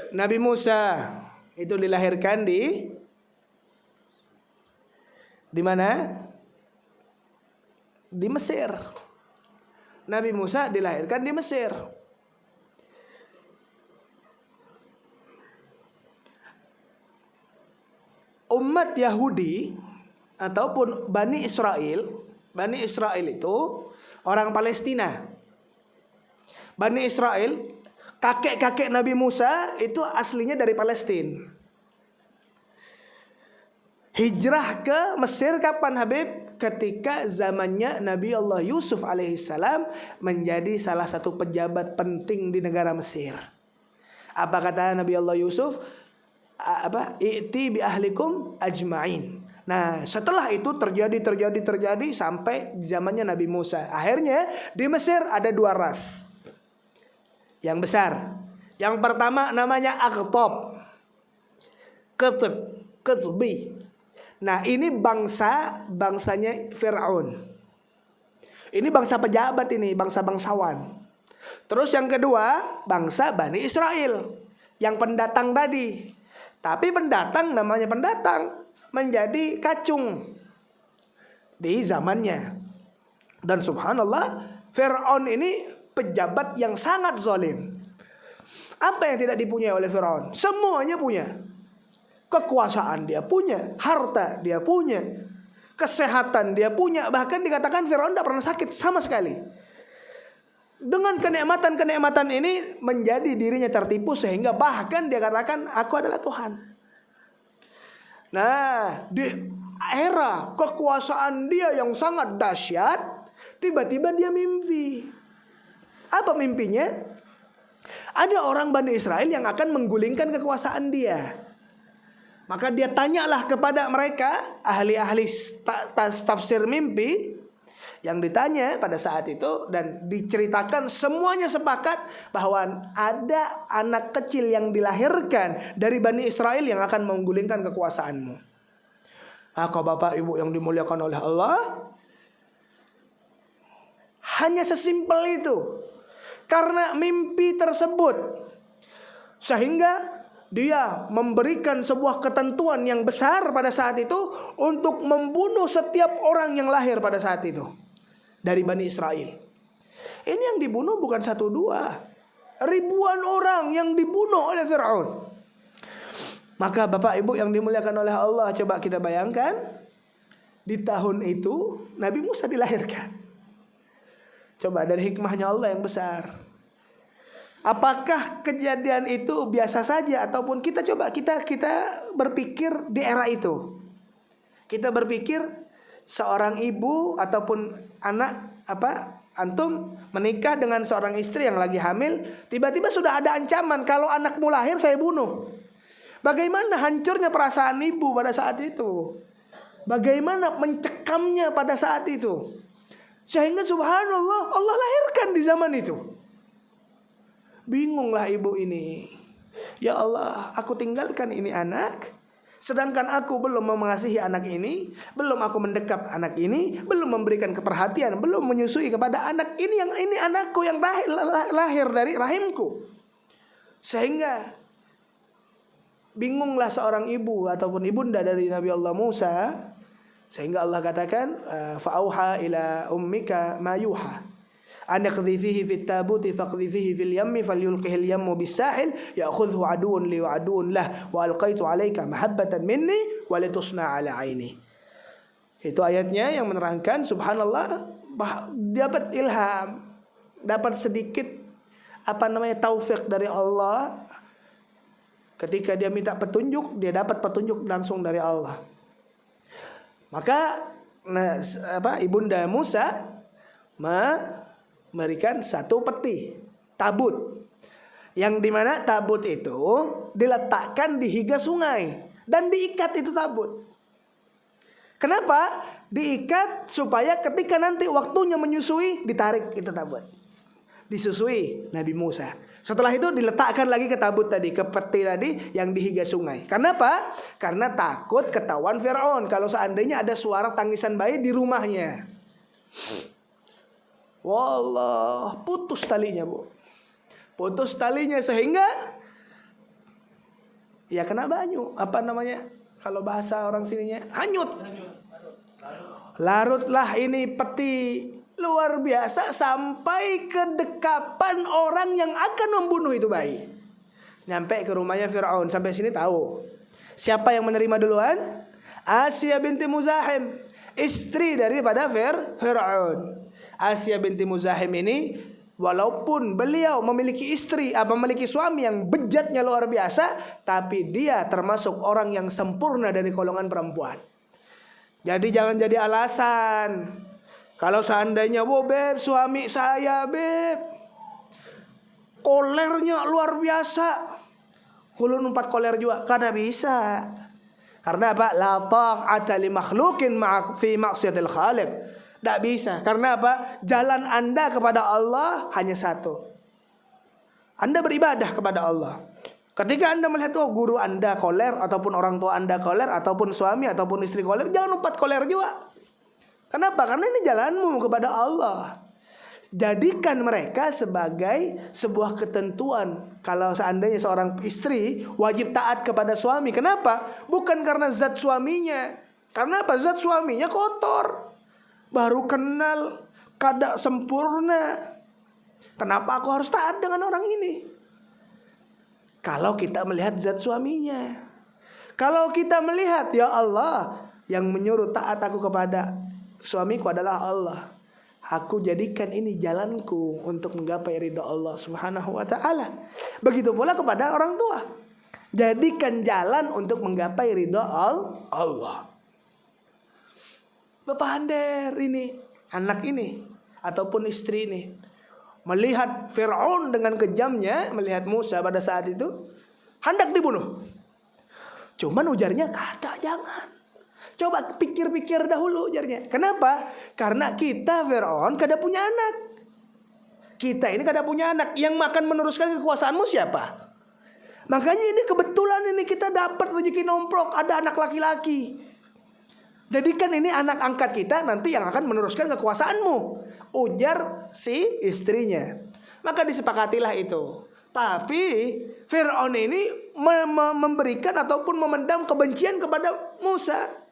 Speaker 1: Nabi Musa itu dilahirkan di mana? Di Mesir. Nabi Musa dilahirkan di Mesir. Umat Yahudi ataupun Bani Israel itu orang Palestina. Bani Israel, kakek-kakek Nabi Musa itu aslinya dari Palestina. Hijrah ke Mesir kapan Habib? Ketika zamannya Nabi Allah Yusuf alaihissalam menjadi salah satu pejabat penting di negara Mesir. Apa kata Nabi Allah Yusuf? I'ti bi ahlikum ajma'in. Nah, setelah itu terjadi sampai zamannya Nabi Musa. Akhirnya di Mesir ada dua ras yang besar. Yang pertama namanya Aqtab, Qutbi. Nah, ini bangsanya Fir'aun. Ini bangsa pejabat ini, bangsa-bangsawan. Terus yang kedua, bangsa Bani Israel, yang pendatang tadi. Tapi namanya pendatang menjadi kacung di zamannya. Dan subhanallah, Fir'aun ini pejabat yang sangat zalim. Apa yang tidak dipunyai oleh Fir'aun? Semuanya punya. Kekuasaan dia punya, harta dia punya, kesehatan dia punya. Bahkan dikatakan Firaun tidak pernah sakit sama sekali. Dengan kenikmatan ini menjadi dirinya tertipu sehingga bahkan dia katakan aku adalah Tuhan. Nah, di era kekuasaan dia yang sangat dahsyat, tiba-tiba dia mimpi. Apa mimpinya? Ada orang Bani Israel yang akan menggulingkan kekuasaan dia. Maka dia tanyalah kepada mereka, ahli-ahli tafsir mimpi, yang ditanya pada saat itu dan diceritakan semuanya sepakat bahwa ada anak kecil yang dilahirkan dari Bani Israel yang akan menggulingkan kekuasaanmu. Maka Bapak Ibu yang dimuliakan oleh Allah, hanya sesimpel itu. Karena mimpi tersebut sehingga dia memberikan sebuah ketentuan yang besar pada saat itu untuk membunuh setiap orang yang lahir pada saat itu dari Bani Israel. Ini yang dibunuh bukan 1, 2, ribuan orang yang dibunuh oleh Fir'aun. Maka Bapak Ibu yang dimuliakan oleh Allah, coba kita bayangkan di tahun itu Nabi Musa dilahirkan. Coba dari hikmahnya Allah yang besar. Apakah kejadian itu biasa saja ataupun kita berpikir di era itu? Kita berpikir seorang ibu ataupun anak antum menikah dengan seorang istri yang lagi hamil, tiba-tiba sudah ada ancaman kalau anakmu lahir saya bunuh. Bagaimana hancurnya perasaan ibu pada saat itu? Bagaimana mencekamnya pada saat itu? Sehingga subhanallah Allah lahirkan di zaman itu. Bingunglah ibu ini. Ya Allah, aku tinggalkan ini anak, sedangkan aku belum mengasihi anak ini, belum aku mendekap anak ini, belum memberikan keperhatian, belum menyusui kepada anak ini, yang ini anakku yang lahir dari rahimku. Sehingga bingunglah seorang ibu ataupun ibunda dari Nabi Allah Musa. Sehingga Allah katakan fa'auha ila ummika ma yuha an qadhifihi fit tabuti faqdhifihi fil yammi falyulqihi al yammu bis-sahil ya'khudhu aduun li wa aduun lah wa alqaitu 'alaika mahabbatan minni wa litusna 'ala 'aini. Itu ayatnya yang menerangkan subhanallah dapat ilham, dapat sedikit taufik dari Allah. Ketika dia minta petunjuk, dia dapat petunjuk langsung dari Allah. Maka ibunda Musa memberikan satu peti tabut, yang dimana tabut itu diletakkan di higa sungai dan diikat itu tabut. Kenapa? Diikat supaya ketika nanti waktunya menyusui ditarik itu tabut, disusui Nabi Musa. Setelah itu diletakkan lagi ke tabut tadi, ke peti tadi yang di higa sungai. Kenapa? Karena takut ketahuan Fir'aun kalau seandainya ada suara tangisan bayi di rumahnya. Wallah, putus talinya, Bu. Putus talinya sehingga ya kena banyu. Kalau bahasa orang sininya, hanyut. Larutlah ini peti luar biasa sampai ke dekapan orang yang akan membunuh itu bayi. Nyampe ke rumahnya Fir'aun. Sampai sini tahu siapa yang menerima duluan? Asya binti Muzahim, istri daripada Fir'aun. Asya binti Muzahim ini walaupun beliau memiliki istri, memiliki suami yang bejatnya luar biasa, tapi dia termasuk orang yang sempurna dari golongan perempuan. Jadi jangan jadi alasan. Kalau seandainya, beb, suami saya, beb, kolernya luar biasa, ulun 4 koler juga, karena bisa. Karena apa? La ta'ata li makhluqin fi ma'siyatil khaliq. Tidak bisa. Karena apa? Jalan Anda kepada Allah hanya satu. Anda beribadah kepada Allah. Ketika Anda melihat guru Anda koler, ataupun orang tua Anda koler, ataupun suami ataupun istri koler, jangan 4 koler juga. Kenapa? Karena ini jalanmu kepada Allah. Jadikan mereka sebagai sebuah ketentuan. Kalau seandainya seorang istri wajib taat kepada suami. Kenapa? Bukan karena zat suaminya. Karena apa? Zat suaminya kotor, baru kenal, kada sempurna. Kenapa aku harus taat dengan orang ini? Kalau kita melihat zat suaminya. Kalau kita melihat, ya Allah, yang menyuruh taat aku kepada suamiku adalah Allah. Aku jadikan ini jalanku untuk menggapai ridha Allah Subhanahu wa ta'ala. Begitu pula kepada orang tua. Jadikan jalan untuk menggapai ridha Allah. Bapak Hander ini, anak ini, ataupun istri ini, melihat Fir'aun dengan kejamnya, melihat Musa pada saat itu, hendak dibunuh. Cuman ujarnya, kata jangan. Coba pikir-pikir dahulu ujarnya. Kenapa? Karena kita Fir'aun kada punya anak. Kita ini kada punya anak. Yang makan meneruskan kekuasaanmu siapa? Makanya ini kebetulan ini kita dapat rezeki nomplok, ada anak laki-laki. Jadikan ini anak angkat kita nanti yang akan meneruskan kekuasaanmu, ujar si istrinya. Maka disepakatilah itu. Tapi Fir'aun ini memberikan ataupun memendam kebencian kepada Musa.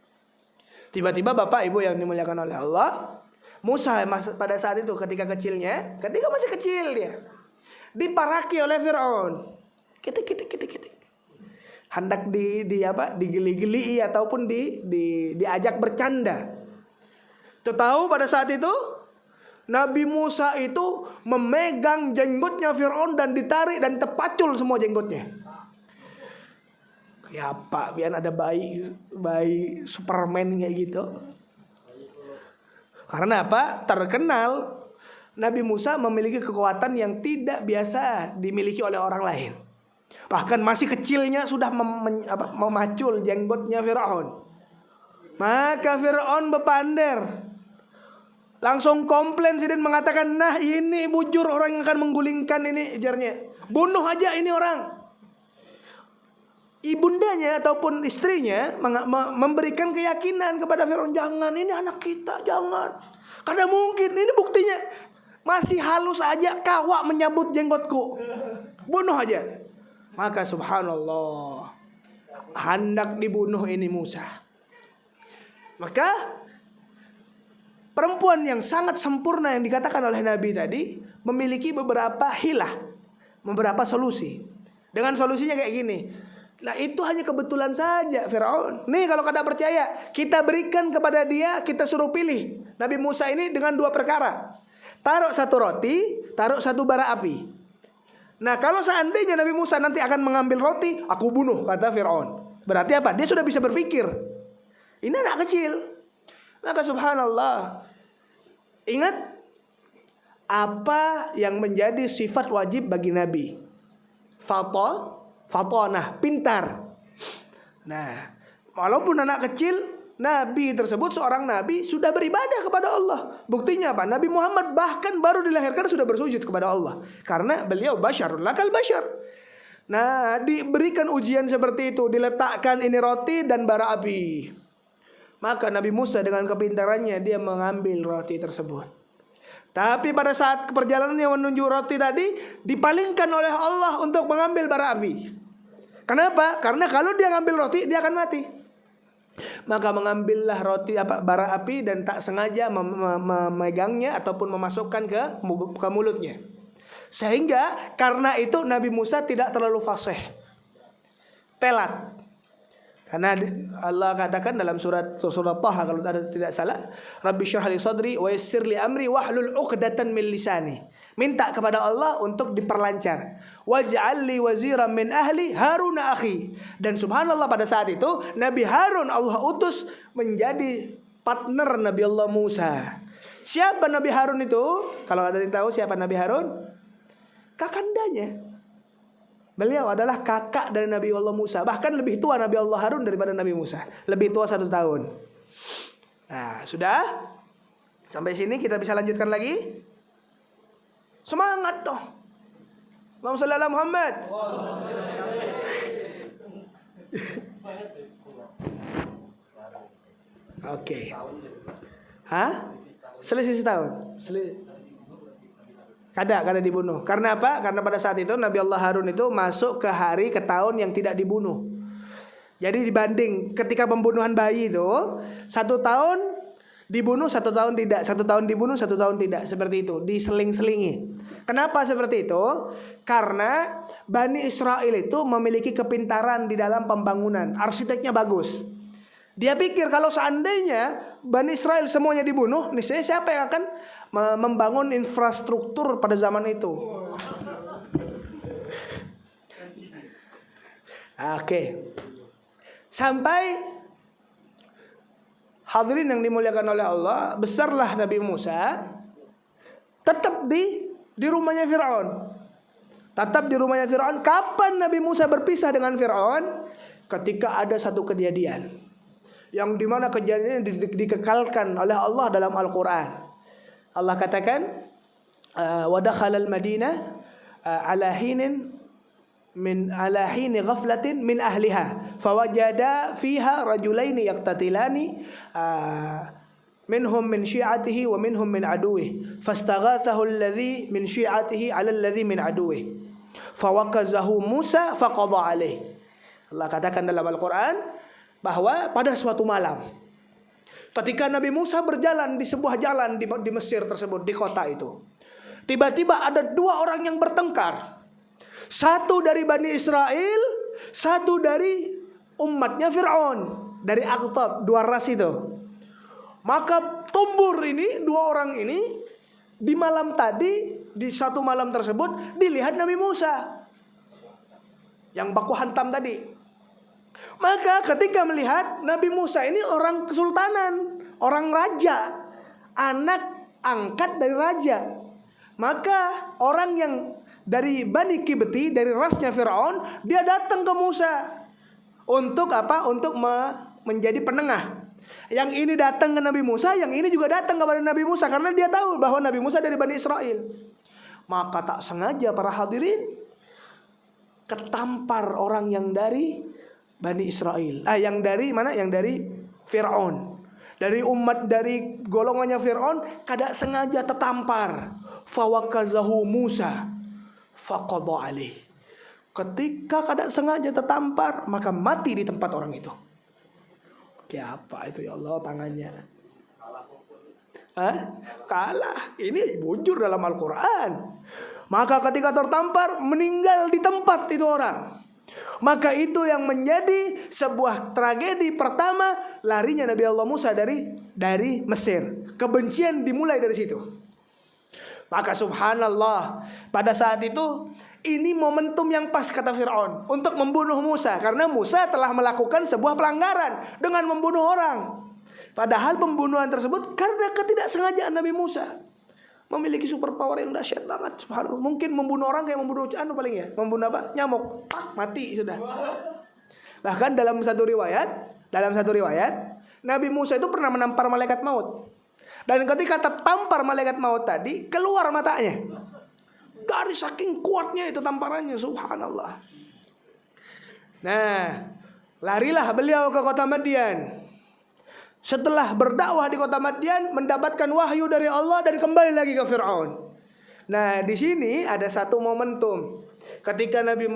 Speaker 1: Tiba-tiba Bapak Ibu yang dimuliakan oleh Allah, Musa pada saat itu ketika masih kecil dia, diparaki oleh Fir'aun. Kitik. Hendak digeli-geli ataupun diajak bercanda. Tahu pada saat itu Nabi Musa itu memegang jenggotnya Fir'aun dan ditarik dan terpacul semua jenggotnya. Ya Pak, biar ada bayi Superman kayak gitu. Karena apa? Terkenal Nabi Musa memiliki kekuatan yang tidak biasa dimiliki oleh orang lain. Bahkan masih kecilnya sudah memacul jenggotnya Firaun. Maka Firaun berpander, langsung komplain dan mengatakan, nah ini bujur orang yang akan menggulingkan ini, ujarnya. Bunuh aja ini orang. Ibundanya ataupun istrinya memberikan keyakinan kepada Firaun, jangan, ini anak kita, jangan. Karena mungkin ini buktinya masih halus aja kawak menyabut jenggotku. Bunuh aja. Maka subhanallah, hendak dibunuh ini Musa. Maka perempuan yang sangat sempurna yang dikatakan oleh Nabi tadi memiliki beberapa hilah, beberapa solusi. Dengan solusinya kayak gini. Nah itu hanya kebetulan saja Firaun. Nih kalau kada percaya, kita berikan kepada dia, kita suruh pilih Nabi Musa ini dengan dua perkara. Taruh satu roti, taruh satu bara api. Nah kalau seandainya Nabi Musa nanti akan mengambil roti, aku bunuh, kata Firaun. Berarti apa? Dia sudah bisa berpikir. Ini anak kecil. Maka subhanallah, ingat apa yang menjadi sifat wajib bagi Nabi? Fatonah, pintar. Nah, walaupun anak kecil, Nabi tersebut, seorang Nabi, sudah beribadah kepada Allah. Buktinya apa? Nabi Muhammad bahkan baru dilahirkan sudah bersujud kepada Allah. Karena beliau basyarun lakal basyar. Nah, diberikan ujian seperti itu, diletakkan ini roti dan bara api. Maka Nabi Musa dengan kepintarannya dia mengambil roti tersebut. Tapi pada saat perjalanannya menuju roti tadi, dipalingkan oleh Allah untuk mengambil bara api. Kenapa? Karena kalau dia ngambil roti, dia akan mati. Maka mengambillah roti bara api dan tak sengaja memegangnya ataupun memasukkan ke mulutnya. Sehingga karena itu Nabi Musa tidak terlalu fasih, pelat. Karena Allah katakan dalam surat Taha kalau tidak salah, Rabbi syrah li sadri wa yassir li amri wahlul 'uqdatan min lisani. Minta kepada Allah untuk diperlancar. Waj'al li waziran min ahli Harun akhi. Dan subhanallah pada saat itu Nabi Harun Allah utus menjadi partner Nabi Allah Musa. Siapa Nabi Harun itu? Kalau ada yang tahu siapa Nabi Harun? Kakandanya. Beliau adalah kakak dari Nabi Allah Musa. Bahkan lebih tua Nabi Allah Harun daripada Nabi Musa. Lebih tua 1 tahun. Nah sudah. Sampai sini kita bisa lanjutkan lagi. Semangat dong. Allahumma shalli ala Muhammad. Oke. Hah? Selisih setahun. Kada dibunuh. Karena apa? Karena pada saat itu Nabi Allah Harun itu masuk ke tahun yang tidak dibunuh. Jadi dibanding ketika pembunuhan bayi itu 1 tahun dibunuh, 1 tahun tidak, 1 tahun dibunuh, 1 tahun tidak, seperti itu, diseling-selingi. Kenapa seperti itu? Karena Bani Israel itu memiliki kepintaran di dalam pembangunan, arsiteknya bagus. Dia pikir kalau seandainya Bani Israel semuanya dibunuh, niscaya siapa yang akan membangun infrastruktur pada zaman itu? Oke. Sampai hadirin yang dimuliakan oleh Allah, besarlah Nabi Musa tetap di rumahnya Firaun. Tetap di rumahnya Firaun. Kapan Nabi Musa berpisah dengan Firaun? Ketika ada satu kejadian yang dimana kejadian ini dikekalkan oleh Allah dalam Al-Quran. Allah katakan, wa dakhala al-Madinah ala hini ghaflatin min ahliha fawajada fiha rajulaini yaqtatilani minhum min syi'atihi wa minhum min aduwih fastaghathahu alladhi min syi'atihi ala alladhi min aduwih fawakazahu Musa faqadha alaih. Allah katakan dalam Al-Quran bahwa pada suatu malam ketika Nabi Musa berjalan di sebuah jalan di Mesir tersebut, di kota itu, tiba-tiba ada 2 orang yang bertengkar. Satu dari Bani Israel, satu dari umatnya Fir'aun, dari Aqtab, 2 ras itu. Maka tumbur ini 2 orang ini di malam tadi, di satu malam tersebut dilihat Nabi Musa yang baku hantam tadi. Maka ketika melihat Nabi Musa ini orang kesultanan, orang raja, anak angkat dari raja, maka orang yang dari Bani Kibti, dari rasnya Fir'aun, dia datang ke Musa untuk apa? Untuk menjadi penengah. Yang ini datang ke Nabi Musa, yang ini juga datang kepada Nabi Musa, karena dia tahu bahwa Nabi Musa dari Bani Israel. Maka tak sengaja para hadirin ketampar orang yang dari Bani Israel. Yang dari mana? Yang dari Fir'aun. Dari umat, dari golongannya Fir'aun, kada sengaja tertampar. Fawakazahu Musa faqadha alaih. Ketika kada sengaja tertampar, maka mati di tempat orang itu. Kayak apa itu ya Allah tangannya? Kalah. Ini bujur dalam Al-Quran. Maka ketika tertampar, meninggal di tempat itu orang. Maka itu yang menjadi sebuah tragedi pertama, larinya Nabi Allah Musa dari Mesir. Kebencian dimulai dari situ. Maka subhanallah, pada saat itu ini momentum yang pas kata Fir'aun untuk membunuh Musa, karena Musa telah melakukan sebuah pelanggaran dengan membunuh orang. Padahal pembunuhan tersebut karena ketidaksengajaan Nabi Musa. Memiliki super power yang dahsyat banget, subhanallah. Mungkin membunuh orang kayak membunuh paling ya, membunuh apa? Nyamuk, mati sudah. Bahkan dalam satu riwayat, Nabi Musa itu pernah menampar malaikat maut. Dan ketika tertampar malaikat maut tadi, keluar matanya. Dari saking kuatnya itu tamparannya, subhanallah. Nah, larilah beliau ke kota Madian. Setelah berdakwah di kota Madian, mendapatkan wahyu dari Allah dan kembali lagi ke Fir'aun. Nah, di sini ada satu momentum. Ketika Nabi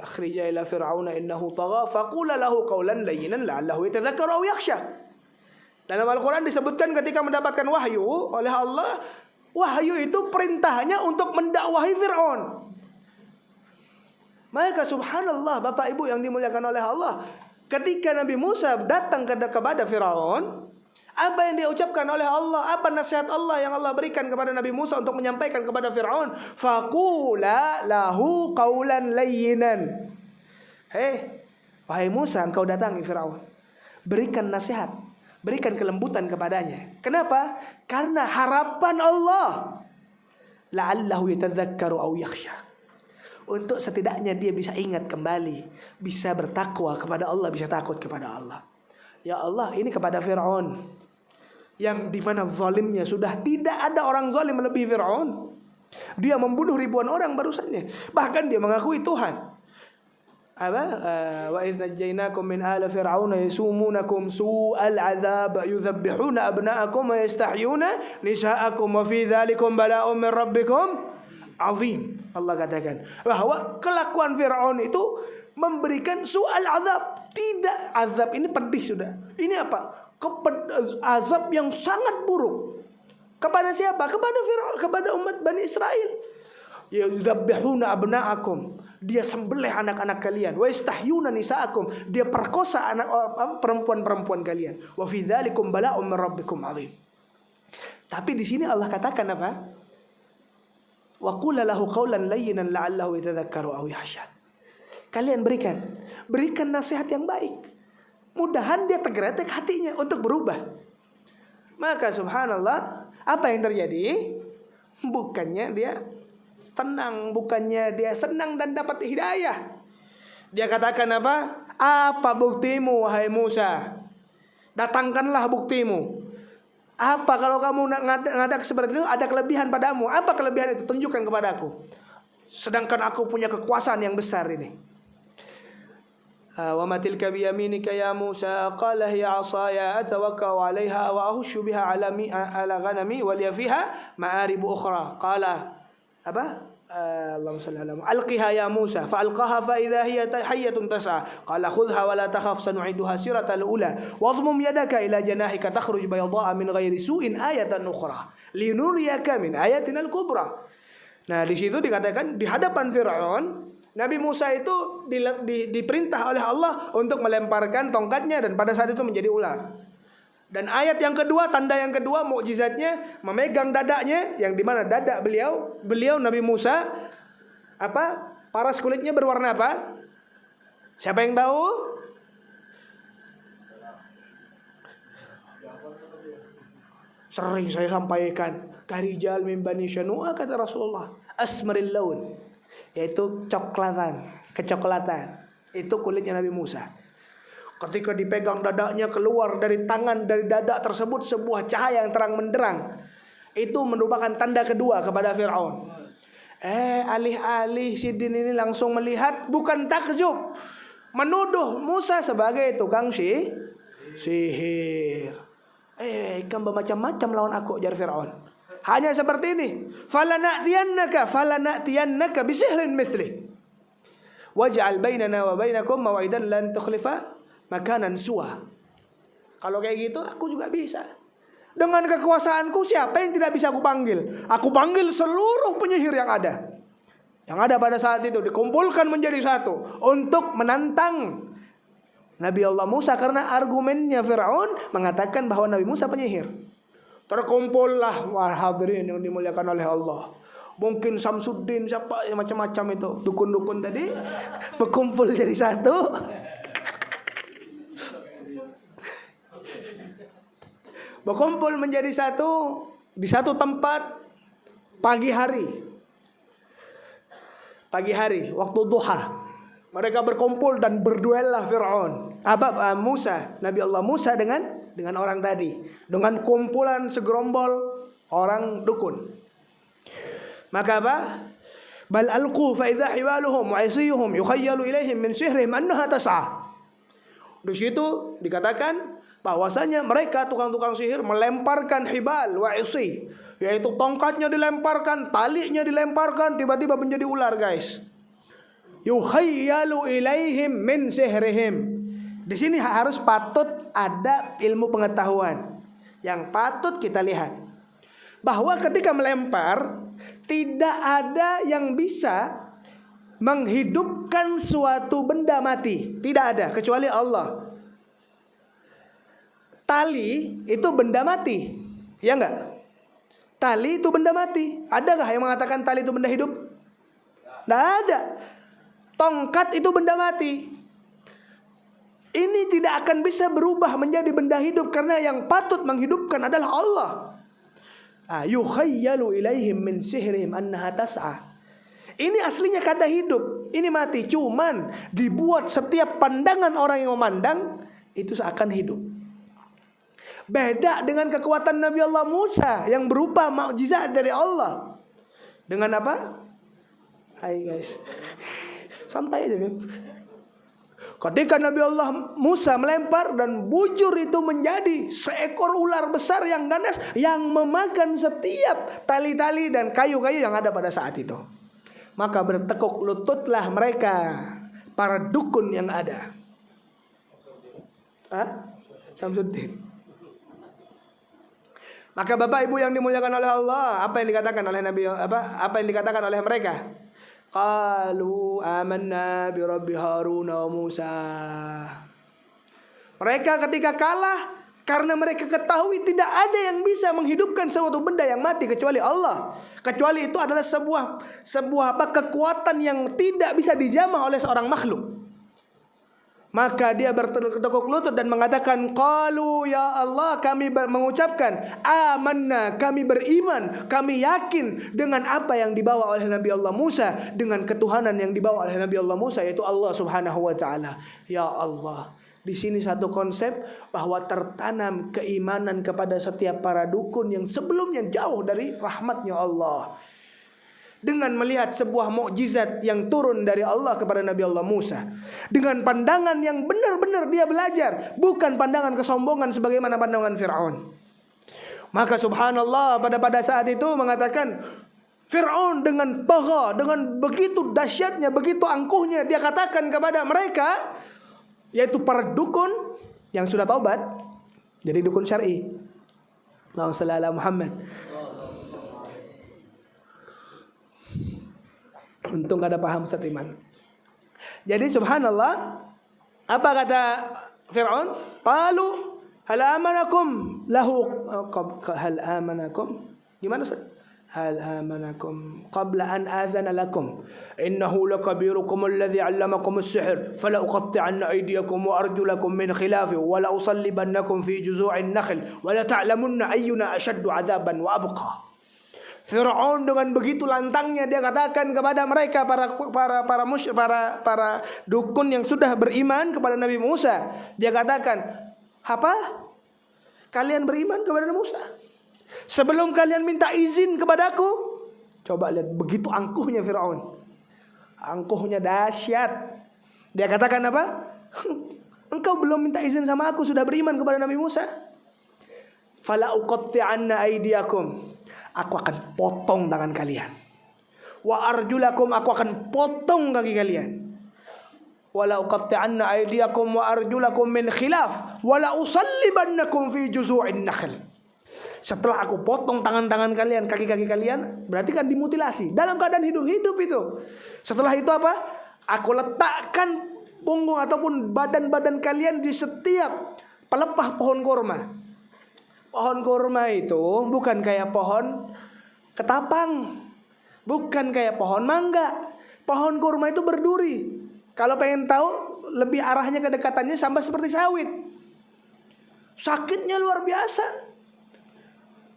Speaker 1: akhrija ila fir'auna innahu tagha faqula lahu qawlan layyinan la'allahu yatadhakkaru aw yakhsha. Dalam Al-Quran disebutkan ketika mendapatkan wahyu oleh Allah, wahyu itu perintahnya untuk mendakwahi Fir'aun. Maka subhanallah, Bapak Ibu yang dimuliakan oleh Allah, ketika Nabi Musa datang kepada Fir'aun, apa yang dia ucapkan oleh Allah, apa nasihat Allah yang Allah berikan kepada Nabi Musa untuk menyampaikan kepada Fir'aun? Faqula lahu qawlan layyinan. Wahai Musa, engkau datangi Fir'aun, berikan nasihat, berikan kelembutan kepadanya. Kenapa? Karena harapan Allah, la'allahu yatadzakkaru aw yakhsha, untuk setidaknya dia bisa ingat kembali, bisa bertakwa kepada Allah, bisa takut kepada Allah. Ya Allah, ini kepada Fir'aun yang dimana zalimnya sudah tidak ada orang zalim melebihi Fir'aun. Dia membunuh ribuan orang barusannya, bahkan dia mengakui Tuhan. Wa idz najaynakum min ali fir'auna yasumunakum su'al 'adzab yudhabbihuna abna'akum wa yastahyuna nisa'akum wa fi dzalikum bala'un min rabbikum 'azim. Allah katakan bahwa kelakuan Fir'aun itu memberikan su'al azab. Tidak, azab ini pedih sudah. Ini apa? Azab yang sangat buruk. Kepada siapa? Kepada Fir'aun, kepada umat Bani Israel. Yudhabbihuna abna'akum, dia sembelih anak-anak kalian. Wa yastahyuna nisa'akum, dia perkosa anak perempuan-perempuan kalian. Wa fi dzalikum bala'un min rabbikum 'azim. Tapi di sini Allah katakan apa? Wa qul lahu qawlan layyinan la'allahu yatadzakkaru aw yakhsha. Kalian berikan nasihat yang baik. Mudahan dia tergerak hatinya untuk berubah. Maka subhanallah, apa yang terjadi? Bukannya dia tenang, bukannya dia senang dan dapat hidayah. Dia katakan apa? Apa buktimu wahai Musa? Datangkanlah buktimu. Apa kalau kamu ngadak seperti itu, ada kelebihan padamu? Apa kelebihan itu? Tunjukkan kepadaku. Sedangkan aku punya kekuasaan yang besar ini. Wa ma tilka bi yaminika ya Musa? Qala hiya 'asaya atawakkau 'alaiha wa ahushu biha 'ala ghanami wa li fiha ma'arib ukhra. Qala apa? Allahumma shalli ala Muhammad. Alqiha ya Musa, fa'alqaha fa idza hiya hayyatun tas'a. Qala khudhha wa la takhaf, sanu'iduha siratal ula. Wadhmum yadaka ila janahika takhruj bayda'a min ghairi su'in ayatan ukhra linuriyaka min ayatinal kubra. Nah, di situ dikatakan di hadapan Fir'aun, Nabi Musa itu diperintah oleh Allah untuk melemparkan tongkatnya dan pada saat itu menjadi ular. Dan ayat yang kedua, tanda yang kedua, mukjizatnya memegang dadanya, yang dimana dada beliau Nabi Musa, paras kulitnya berwarna apa? Siapa yang tahu? Sering saya sampaikan, karijal min bani Syanu'a kata Rasulullah, asmaril laun, yaitu kecoklatan. Itu kulitnya Nabi Musa. Ketika dipegang dadanya, keluar dari tangan, dari dada tersebut sebuah cahaya yang terang menderang. Itu merupakan tanda kedua kepada Fir'aun. Alih-alih Sidin ini langsung melihat, bukan takjub, menuduh Musa sebagai tukang sihir. Ikan bermacam-macam lawan aku, jar Fir'aun. Hanya seperti ini. Falana'tiyannaka bisihrin mithlih. Waj'al bainana wa bainakum maw'idan lan tukhlifa makanan suwa. Kalau kayak gitu aku juga bisa. Dengan kekuasaanku siapa yang tidak bisa aku panggil? Aku panggil seluruh penyihir yang ada. Yang ada pada saat itu dikumpulkan menjadi satu untuk menantang Nabi Allah Musa, karena argumennya Fir'aun mengatakan bahwa Nabi Musa penyihir. Terkumpullah hadirin yang dimuliakan oleh Allah. Mungkin Samsuddin, siapa yang macam-macam itu, dukun-dukun tadi berkumpul jadi satu. Berkumpul menjadi satu di satu tempat pagi hari. Pagi hari, waktu duha. Mereka berkumpul dan berduellah Fir'aun. Musa, Nabi Allah Musa dengan orang tadi, dengan kumpulan segerombol orang dukun. Maka apa? Bal alqu fa idza hiwaluhum wa isiyuhum yukhayyalu ilaihim min sihrihim annaha tas'a. Di situ dikatakan bahwasanya mereka tukang-tukang sihir melemparkan hibal wa isi, yaitu tongkatnya dilemparkan, talinya dilemparkan, tiba-tiba menjadi ular, guys. Yukhayyalu ilaihim min sihrihim. Di sini harus patut ada ilmu pengetahuan yang patut kita lihat, bahwa ketika melempar tidak ada yang bisa menghidupkan suatu benda mati, tidak ada kecuali Allah. Tali itu benda mati, ya enggak? Tali itu benda mati. Adakah yang mengatakan tali itu benda hidup? Tidak ada. Tongkat itu benda mati. Ini tidak akan bisa berubah menjadi benda hidup, karena yang patut menghidupkan adalah Allah. Yukhayyalu ilaihim min sihrihim annaha tas'a. Ini aslinya kata hidup, ini mati. Cuman dibuat setiap pandangan orang yang memandang itu seakan hidup. Beda dengan kekuatan Nabi Allah Musa yang berupa mukjizat dari Allah. Dengan apa? Hai guys, santai aja, Beb. Ketika Nabi Allah Musa melempar dan bujur itu menjadi seekor ular besar yang ganas yang memakan setiap tali-tali dan kayu-kayu yang ada pada saat itu. Maka bertekuk lututlah mereka, para dukun yang ada. Samsuddin. Maka Bapak Ibu yang dimuliakan oleh Allah, apa yang dikatakan oleh Nabi, apa yang dikatakan oleh mereka? Qalu amanna bi rabbi Harun wa Musa. Mereka ketika kalah, karena mereka ketahui tidak ada yang bisa menghidupkan suatu benda yang mati kecuali Allah. Kecuali itu adalah sebuah kekuatan yang tidak bisa dijamah oleh seorang makhluk. Maka dia bertekuk lutut dan mengatakan, qalu ya Allah, kami mengucapkan amanna, kami beriman, kami yakin dengan apa yang dibawa oleh Nabi Allah Musa, dengan ketuhanan yang dibawa oleh Nabi Allah Musa, yaitu Allah Subhanahu wa taala. Ya Allah, di sini satu konsep bahwa tertanam keimanan kepada setiap para dukun yang sebelumnya jauh dari rahmatnya Allah. Dengan melihat sebuah mukjizat yang turun dari Allah kepada Nabi Allah Musa, dengan pandangan yang benar-benar dia belajar, bukan pandangan kesombongan sebagaimana pandangan Fir'aun. Maka subhanallah, pada saat itu mengatakan Fir'aun dengan bagha, dengan begitu dahsyatnya, begitu angkuhnya, dia katakan kepada mereka, yaitu para dukun yang sudah taubat, jadi dukun syar'i. Allahumma shalli ala Muhammad. Untung gak ada paham setiman. Jadi subhanallah, apa kata Fir'aun? Qalu hal amanakum lahu, hal amanakum, gimana Ustaz? hal amanakum qabla an azana lakum innahu lakabirukum alladhi 'allamakumus sihr fala uqatti'anna aydiyakum wa arjulakum min khilaf wa la usallibannakum fi juzu'in nakhl wa la ta'lamunna ayyuna ashaddu 'adzaban wa abqa. Firaun dengan begitu lantangnya dia katakan kepada mereka para dukun yang sudah beriman kepada Nabi Musa, dia katakan, "Apa? Kalian beriman kepada Nabi Musa sebelum kalian minta izin kepadaku?" Coba lihat begitu angkuhnya Firaun. Angkuhnya dahsyat. Dia katakan apa? Engkau belum minta izin sama aku sudah beriman kepada Nabi Musa? Fala uqatti'anna aydiyakum. Aku akan potong tangan kalian. Wa arjulakum, aku akan potong kaki kalian. Wala uqatti'anna aydiyakum wa arjulakum min khilaf wala usallibannakum fi juzu'in nakhl. Setelah aku potong tangan-tangan kalian, kaki-kaki kalian, berarti kan dimutilasi dalam keadaan hidup-hidup itu. Setelah itu apa? Aku letakkan punggung ataupun badan-badan kalian di setiap pelepah pohon kurma. Pohon kurma itu bukan kayak pohon ketapang, bukan kayak pohon mangga. Pohon kurma itu berduri. Kalau pengen tahu lebih arahnya kedekatannya sama seperti sawit. Sakitnya luar biasa.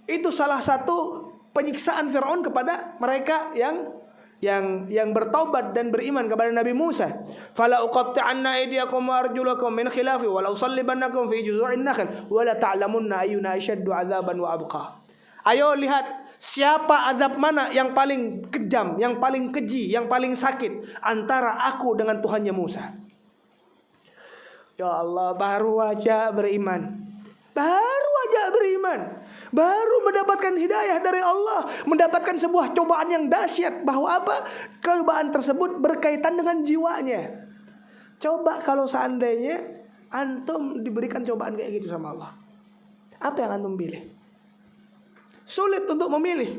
Speaker 1: Itu salah satu penyiksaan Firaun kepada mereka yang bertaubat dan beriman kepada Nabi Musa. Fala uqatti'anna aydiyakum wa arjulakum min khilafi wa la usallibannakum fi juzu'in nakhl wa la ta'lamunna ayyuna ashaddu 'adzaban wa abqa. Ayo lihat siapa azab mana yang paling kejam, yang paling keji, yang paling sakit antara aku dengan Tuhannya Musa. Ya Allah, baru aja beriman. Baru mendapatkan hidayah dari Allah, mendapatkan sebuah cobaan yang dahsyat, bahwa apa? Cobaan tersebut berkaitan dengan jiwanya. Coba kalau seandainya antum diberikan cobaan kayak gitu sama Allah, apa yang antum pilih? Sulit untuk memilih,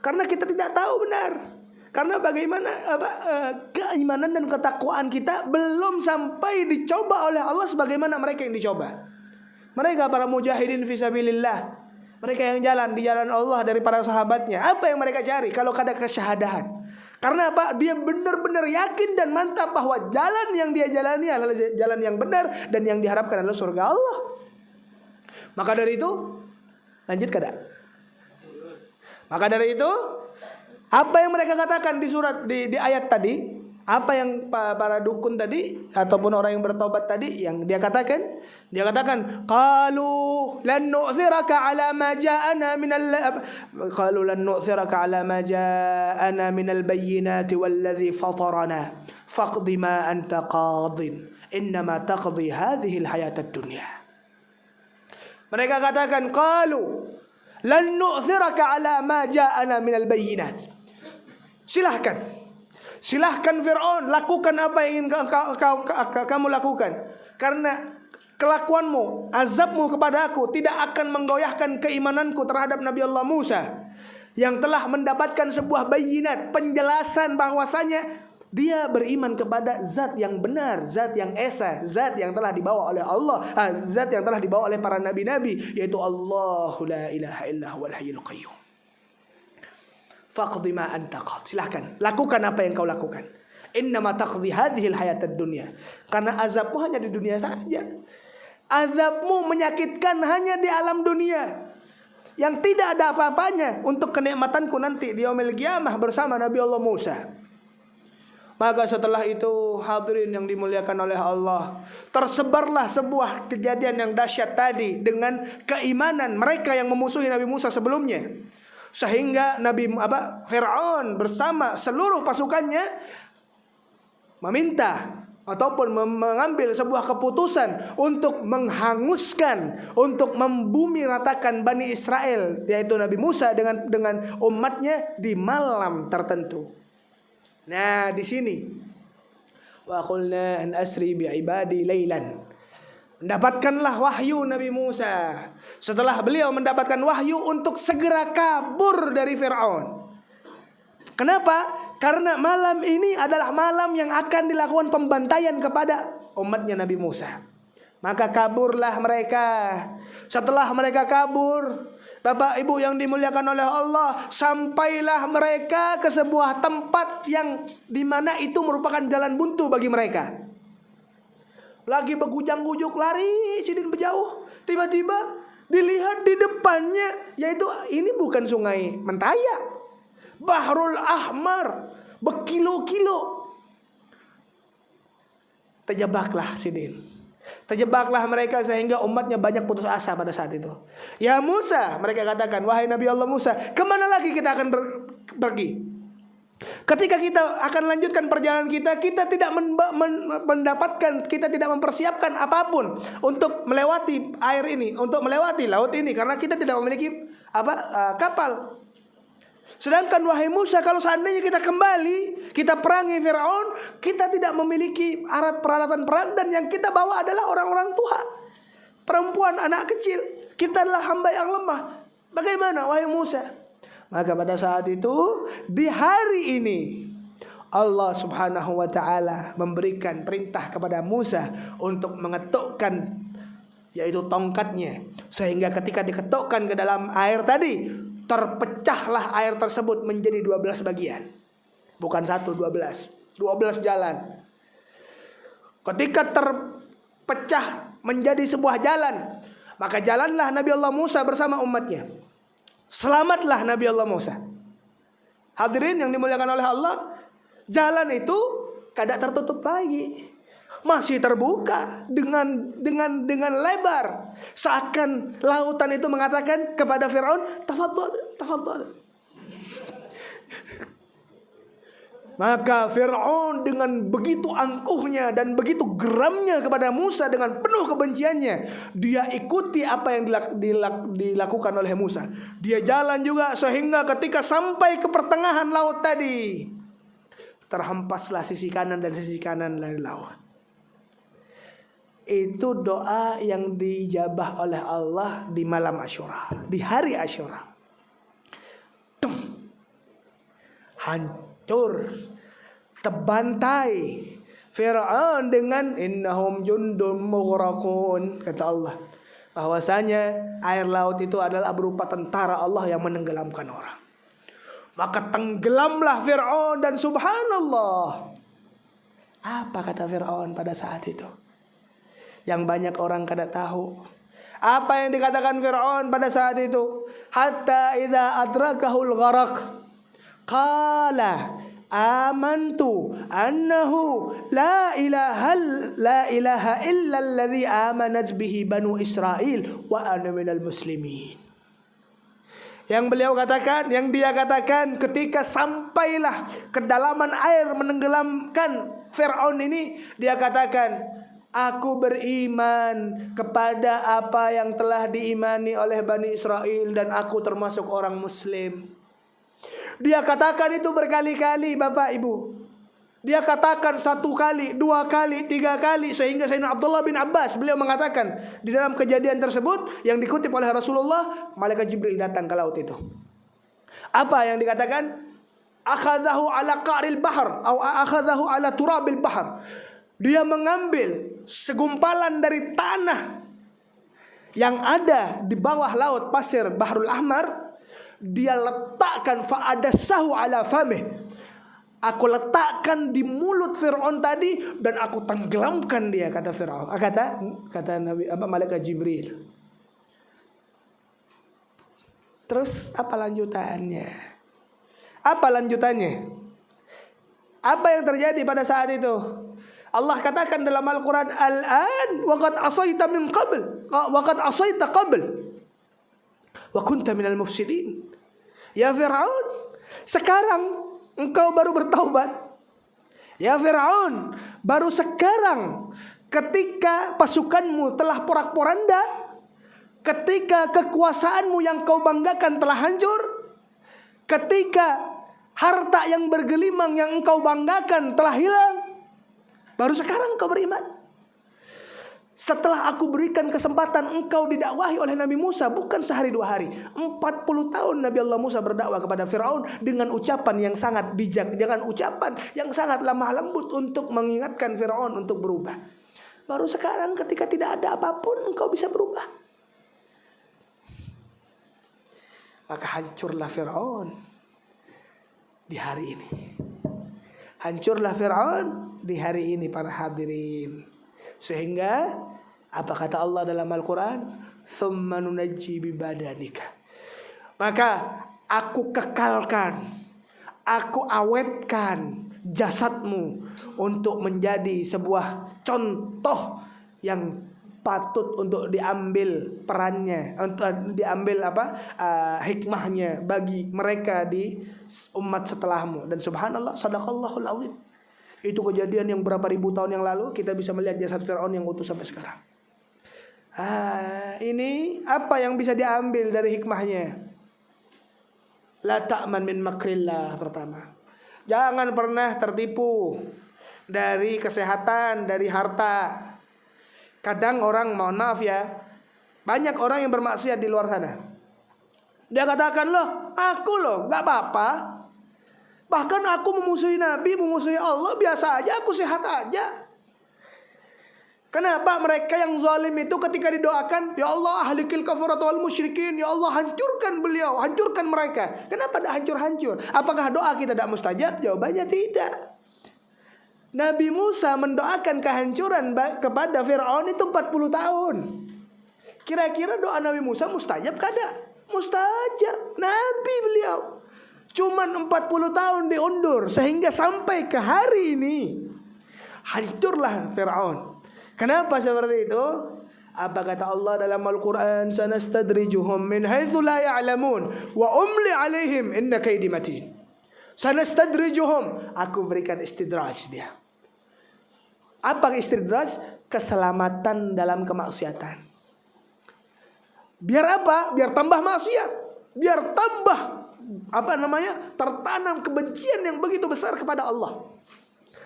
Speaker 1: karena kita tidak tahu benar. Karena bagaimana keimanan dan ketakwaan kita belum sampai dicoba oleh Allah sebagaimana mereka yang dicoba. Mereka para mujahidin fisabilillah, mereka yang jalan di jalan Allah dari para sahabatnya. Apa yang mereka cari? Kalau ada kesyahadahan. Karena apa? Dia benar-benar yakin dan mantap bahwa jalan yang dia jalani adalah jalan yang benar dan yang diharapkan adalah surga Allah. Maka dari itu, lanjut kada? Maka dari itu, apa yang mereka katakan di surat di ayat tadi, apa yang para dukun tadi ataupun orang yang bertobat tadi yang dia katakan qalu lan nu'thiraka ala ma ja'ana minal bayyinati wallazi fatarana faqdi ma anta qadin innama taqdi hadhihi alhayatad dunya. Mereka katakan qalu lan nu'thiraka ala ma ja'ana minal bayyinat. Silahkan Fir'aun, lakukan apa yang ingin kamu lakukan. Karena kelakuanmu, azabmu kepada aku tidak akan menggoyahkan keimananku terhadap Nabi Allah Musa, yang telah mendapatkan sebuah bayinat, penjelasan bahwasanya dia beriman kepada zat yang benar, zat yang esa, zat yang telah dibawa oleh Allah, zat yang telah dibawa oleh para nabi-nabi, yaitu Allahu la ilaha illa huwal hayyul qayyum. Faqdi ma anta qad. Silahkan lakukan apa yang kau lakukan. Innama taqdi hadhil hayatad dunya. Karena azabmu hanya di dunia saja. Azabmu menyakitkan hanya di alam dunia, yang tidak ada apa-apanya untuk kenikmatanku nanti di yaumil qiyamah bersama Nabi Allah Musa. Maka setelah itu, hadirin yang dimuliakan oleh Allah, tersebarlah sebuah kejadian yang dahsyat tadi dengan keimanan mereka yang memusuhi Nabi Musa sebelumnya. Sehingga Fir'aun bersama seluruh pasukannya meminta ataupun mengambil sebuah keputusan untuk menghanguskan, untuk membumi ratakan Bani Israel, yaitu Nabi Musa dengan umatnya di malam tertentu. Nah, di sini wa qulna an asri bi ibadi lailan. Mendapatkanlah wahyu Nabi Musa. Setelah beliau mendapatkan wahyu untuk segera kabur dari Fir'aun. Kenapa? Karena malam ini adalah malam yang akan dilakukan pembantaian kepada umatnya Nabi Musa. Maka kaburlah mereka. Setelah mereka kabur, Bapak Ibu yang dimuliakan oleh Allah, sampailah mereka ke sebuah tempat yang dimana itu merupakan jalan buntu bagi mereka. Lagi begujang-gujuk lari sidin berjauh, tiba-tiba dilihat di depannya, yaitu ini bukan sungai Mentaya, Bahrul Ahmar, berkilo-kilo. Terjebaklah sidin. Terjebaklah mereka sehingga umatnya banyak putus asa pada saat itu. Ya Musa, mereka katakan, wahai Nabi Allah Musa, kemana lagi kita akan pergi? Ketika kita akan lanjutkan perjalanan kita, kita tidak mendapatkan, kita tidak mempersiapkan apapun untuk melewati air ini, untuk melewati laut ini, karena kita tidak memiliki kapal. Sedangkan wahai Musa, kalau seandainya kita kembali, kita perangi Fir'aun, kita tidak memiliki alat peralatan perang, dan yang kita bawa adalah orang-orang tua, perempuan, anak kecil. Kita adalah hamba yang lemah. Bagaimana wahai Musa? Maka pada saat itu, di hari ini, Allah subhanahu wa ta'ala memberikan perintah kepada Musa untuk mengetukkan, yaitu tongkatnya, sehingga ketika diketukkan ke dalam air tadi, terpecahlah air tersebut menjadi 12 bagian. Bukan 1, 12 jalan. Ketika terpecah menjadi sebuah jalan, maka jalanlah Nabi Allah Musa bersama umatnya. Selamatlah Nabi Allah Musa. Hadirin yang dimuliakan oleh Allah, jalan itu tidak tertutup lagi, masih terbuka dengan lebar. Seakan lautan itu mengatakan kepada Fir'aun, tafadhol, tafadhol. Maka Fir'aun dengan begitu angkuhnya dan begitu geramnya kepada Musa, dengan penuh kebenciannya, dia ikuti apa yang dilakukan oleh Musa. Dia jalan juga sehingga ketika sampai ke pertengahan laut tadi, terhempaslah sisi kanan dan sisi kanan dari laut. Itu doa yang diijabah oleh Allah di malam Asyura, di hari Asyura. Hancur, terbantai Fir'aun dengan innahum jundum mughraqun, kata Allah, bahwasanya air laut itu adalah berupa tentara Allah yang menenggelamkan orang. Maka tenggelamlah Fir'aun, dan subhanallah, apa kata Fir'aun pada saat itu? Yang banyak orang kada tahu. Apa yang dikatakan Fir'aun pada saat itu? Hatta idza adrakahul gharaq qala amantu annahu la ilaha illa alladhi amanat bihi banu Israil wa ana minal muslimin. Yang beliau katakan, yang dia katakan ketika sampailah kedalaman air menenggelamkan Fir'aun ini, dia katakan, aku beriman kepada apa yang telah diimani oleh Bani Israel dan aku termasuk orang muslim. Dia katakan itu berkali-kali Bapak Ibu. Dia katakan 1 kali, 2 kali, 3 kali, sehingga Sayyidina Abdullah bin Abbas, beliau mengatakan di dalam kejadian tersebut yang dikutip oleh Rasulullah, malaikat Jibril datang ke laut itu. Apa yang dikatakan? Akhadhahu ala qa'ril bahr atau akhadhahu ala turabil bahr. Dia mengambil segumpalan dari tanah yang ada di bawah laut pasir Bahrul Ahmar, dia letakkan fa'adasahu ala famih. Aku letakkan di mulut Fir'aun tadi dan aku tenggelamkan dia, kata Fir'aun. Kata Nabi malaikat Jibril. Terus apa lanjutannya? Apa lanjutannya? Apa yang terjadi pada saat itu? Allah katakan dalam Al-Quran, Al-an waqad asaita min qabl, waqad asaita qabl wa kunta minal mufsidin. Ya Fir'aun, sekarang engkau baru bertaubat. Ya Fir'aun, baru sekarang ketika pasukanmu telah porak-poranda, ketika kekuasaanmu yang kau banggakan telah hancur, ketika harta yang bergelimang yang engkau banggakan telah hilang, baru sekarang kau beriman. Setelah aku berikan kesempatan engkau didakwahi oleh Nabi Musa, bukan sehari 2 hari, 40 tahun Nabi Allah Musa berdakwah kepada Fir'aun dengan ucapan yang sangat bijak, dengan ucapan yang sangat lemah lembut untuk mengingatkan Fir'aun untuk berubah. Baru sekarang ketika tidak ada apapun engkau bisa berubah. Maka hancurlah Fir'aun di hari ini. Hancurlah Fir'aun di hari ini para hadirin. Sehingga apa kata Allah dalam Al-Quran? Thumma nunajji bibadanika. Maka aku kekalkan, aku awetkan jasadmu untuk menjadi sebuah contoh yang patut untuk diambil perannya, untuk diambil hikmahnya bagi mereka di umat setelahmu. Dan subhanallah, sadaqallahul azim. Itu kejadian yang berapa ribu tahun yang lalu, kita bisa melihat jasad Fir'aun yang utuh sampai sekarang. Ini apa yang bisa diambil dari hikmahnya? La ta'man min makrillah. Pertama, jangan pernah tertipu dari kesehatan, dari harta. Kadang orang, mohon maaf ya, banyak orang yang bermaksiat di luar sana. Dia katakan, aku gak apa-apa. Bahkan aku memusuhi Nabi, memusuhi Allah, biasa aja, aku sehat aja. Kenapa mereka yang zalim itu ketika didoakan, ya Allah ahlikil kafarat wal musyrikin, ya Allah hancurkan beliau, hancurkan mereka. Kenapa tidak hancur-hancur? Apakah doa kita tidak mustajab? Jawabannya tidak. Nabi Musa mendoakan kehancuran kepada Fir'aun itu 40 tahun. Kira-kira doa Nabi Musa mustajab kada? Mustajab. Nabi beliau cuman 40 tahun diundur, sehingga sampai ke hari ini hancurlah Fir'aun. Kenapa seperti itu? Apa kata Allah dalam Al-Quran? Sanastadrijuhum min haitsu la ya'lamun wa umli alaihim inna kaidi matin. Sanastadrijuhum, aku berikan istidraj dia. Apa istidraj? Keselamatan dalam kemaksiatan. Biar apa? Biar tambah maksiat, biar tambah tertanam kebencian yang begitu besar kepada Allah.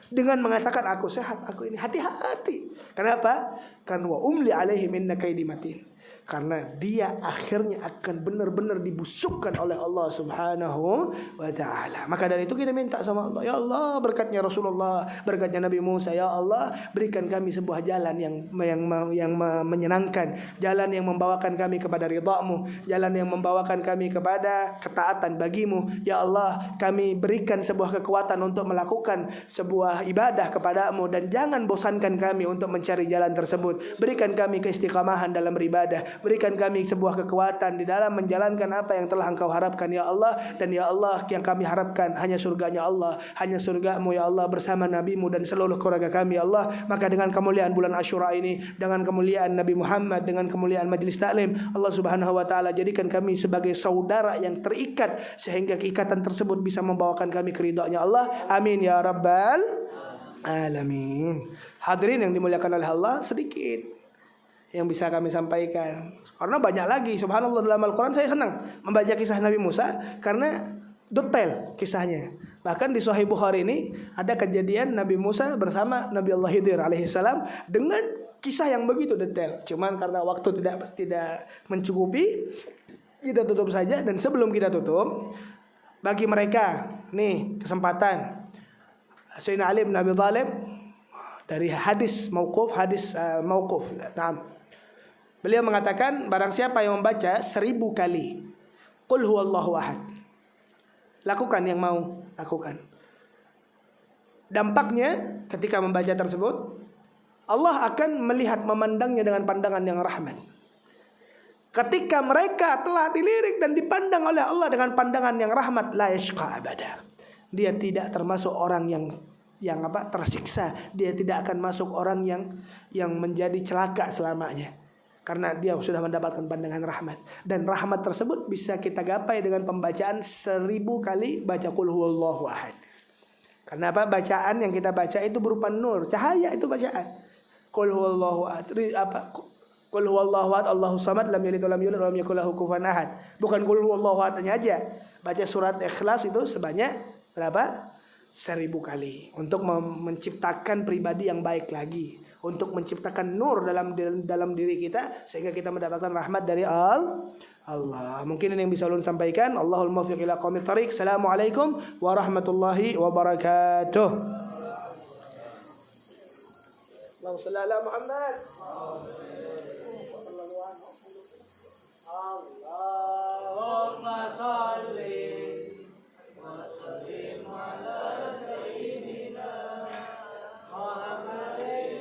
Speaker 1: Dengan mengatakan aku sehat, aku ini, hati-hati. Kenapa? Kan wa umli alaihim inna kaidi matin. Karena dia akhirnya akan benar-benar dibusukkan oleh Allah Subhanahu wa ta'ala. Maka dari itu kita minta sama Allah, ya Allah, berkatnya Rasulullah, berkatnya Nabi Musa, ya Allah, berikan kami sebuah jalan yang menyenangkan, jalan yang membawakan kami kepada ridha-Mu, jalan yang membawakan kami kepada ketaatan bagimu. Ya Allah, kami berikan sebuah kekuatan untuk melakukan sebuah ibadah kepadamu, dan jangan bosankan kami untuk mencari jalan tersebut. Berikan kami keistiqamahan dalam beribadah, berikan kami sebuah kekuatan di dalam menjalankan apa yang telah Engkau harapkan ya Allah. Dan ya Allah, yang kami harapkan hanya surganya Allah, hanya surga-Mu ya Allah, bersama Nabi-Mu dan seluruh keluarga kami ya Allah. Maka dengan kemuliaan bulan Asyura ini, dengan kemuliaan Nabi Muhammad, dengan kemuliaan majlis taklim, Allah Subhanahu wa ta'ala jadikan kami sebagai saudara yang terikat, sehingga keikatan tersebut bisa membawakan kami ke ridha-Nya Allah. Amin ya rabbal alamin. Hadirin yang dimuliakan oleh Allah, sedikit yang bisa kami sampaikan, karena banyak lagi. Subhanallah, dalam Al-Quran saya senang membaca kisah Nabi Musa karena detail kisahnya. Bahkan di Sahih Bukhari ini ada kejadian Nabi Musa bersama Nabi Allah Khidir alaihissalam dengan kisah yang begitu detail. Cuman karena waktu tidak mencukupi, kita tutup saja. Dan sebelum kita tutup, bagi mereka nih kesempatan, Sayyidina Ali bin Abi Thalib dari hadis mauquf, Naam. Beliau mengatakan, barang siapa yang membaca 1000 kali Qul huwallahu ahad, lakukan yang mau lakukan. Dampaknya ketika membaca tersebut, Allah akan melihat, memandangnya dengan pandangan yang rahmat. Ketika mereka telah dilirik dan dipandang oleh Allah dengan pandangan yang rahmat, la yashqa abada. Dia tidak termasuk orang yang tersiksa. Dia tidak akan masuk orang yang menjadi celaka selamanya, karena dia sudah mendapatkan pandangan rahmat. Dan rahmat tersebut bisa kita gapai dengan pembacaan 1000 kali baca Qul huwallahu ahad. Karena apa? Bacaan yang kita baca itu berupa nur, cahaya itu bacaan. Qul huwallahu ahad. Qul huwallahu ahad, Allahus samad, lam yalid walam yulad walam yakul lahu kufuwan ahad. Bukan Qul huwallahu ahad aja. Baca surat Ikhlas itu sebanyak berapa? 1000 kali, untuk menciptakan pribadi yang baik lagi, untuk menciptakan nur dalam diri kita, sehingga kita mendapatkan rahmat dari Allah. Mungkin ini yang bisa ulun sampaikan. Allahul muwaffiq ila aqwamit thariq. Assalamualaikum warahmatullahi wabarakatuh. Allahumma shalli ala Muhammad. Allah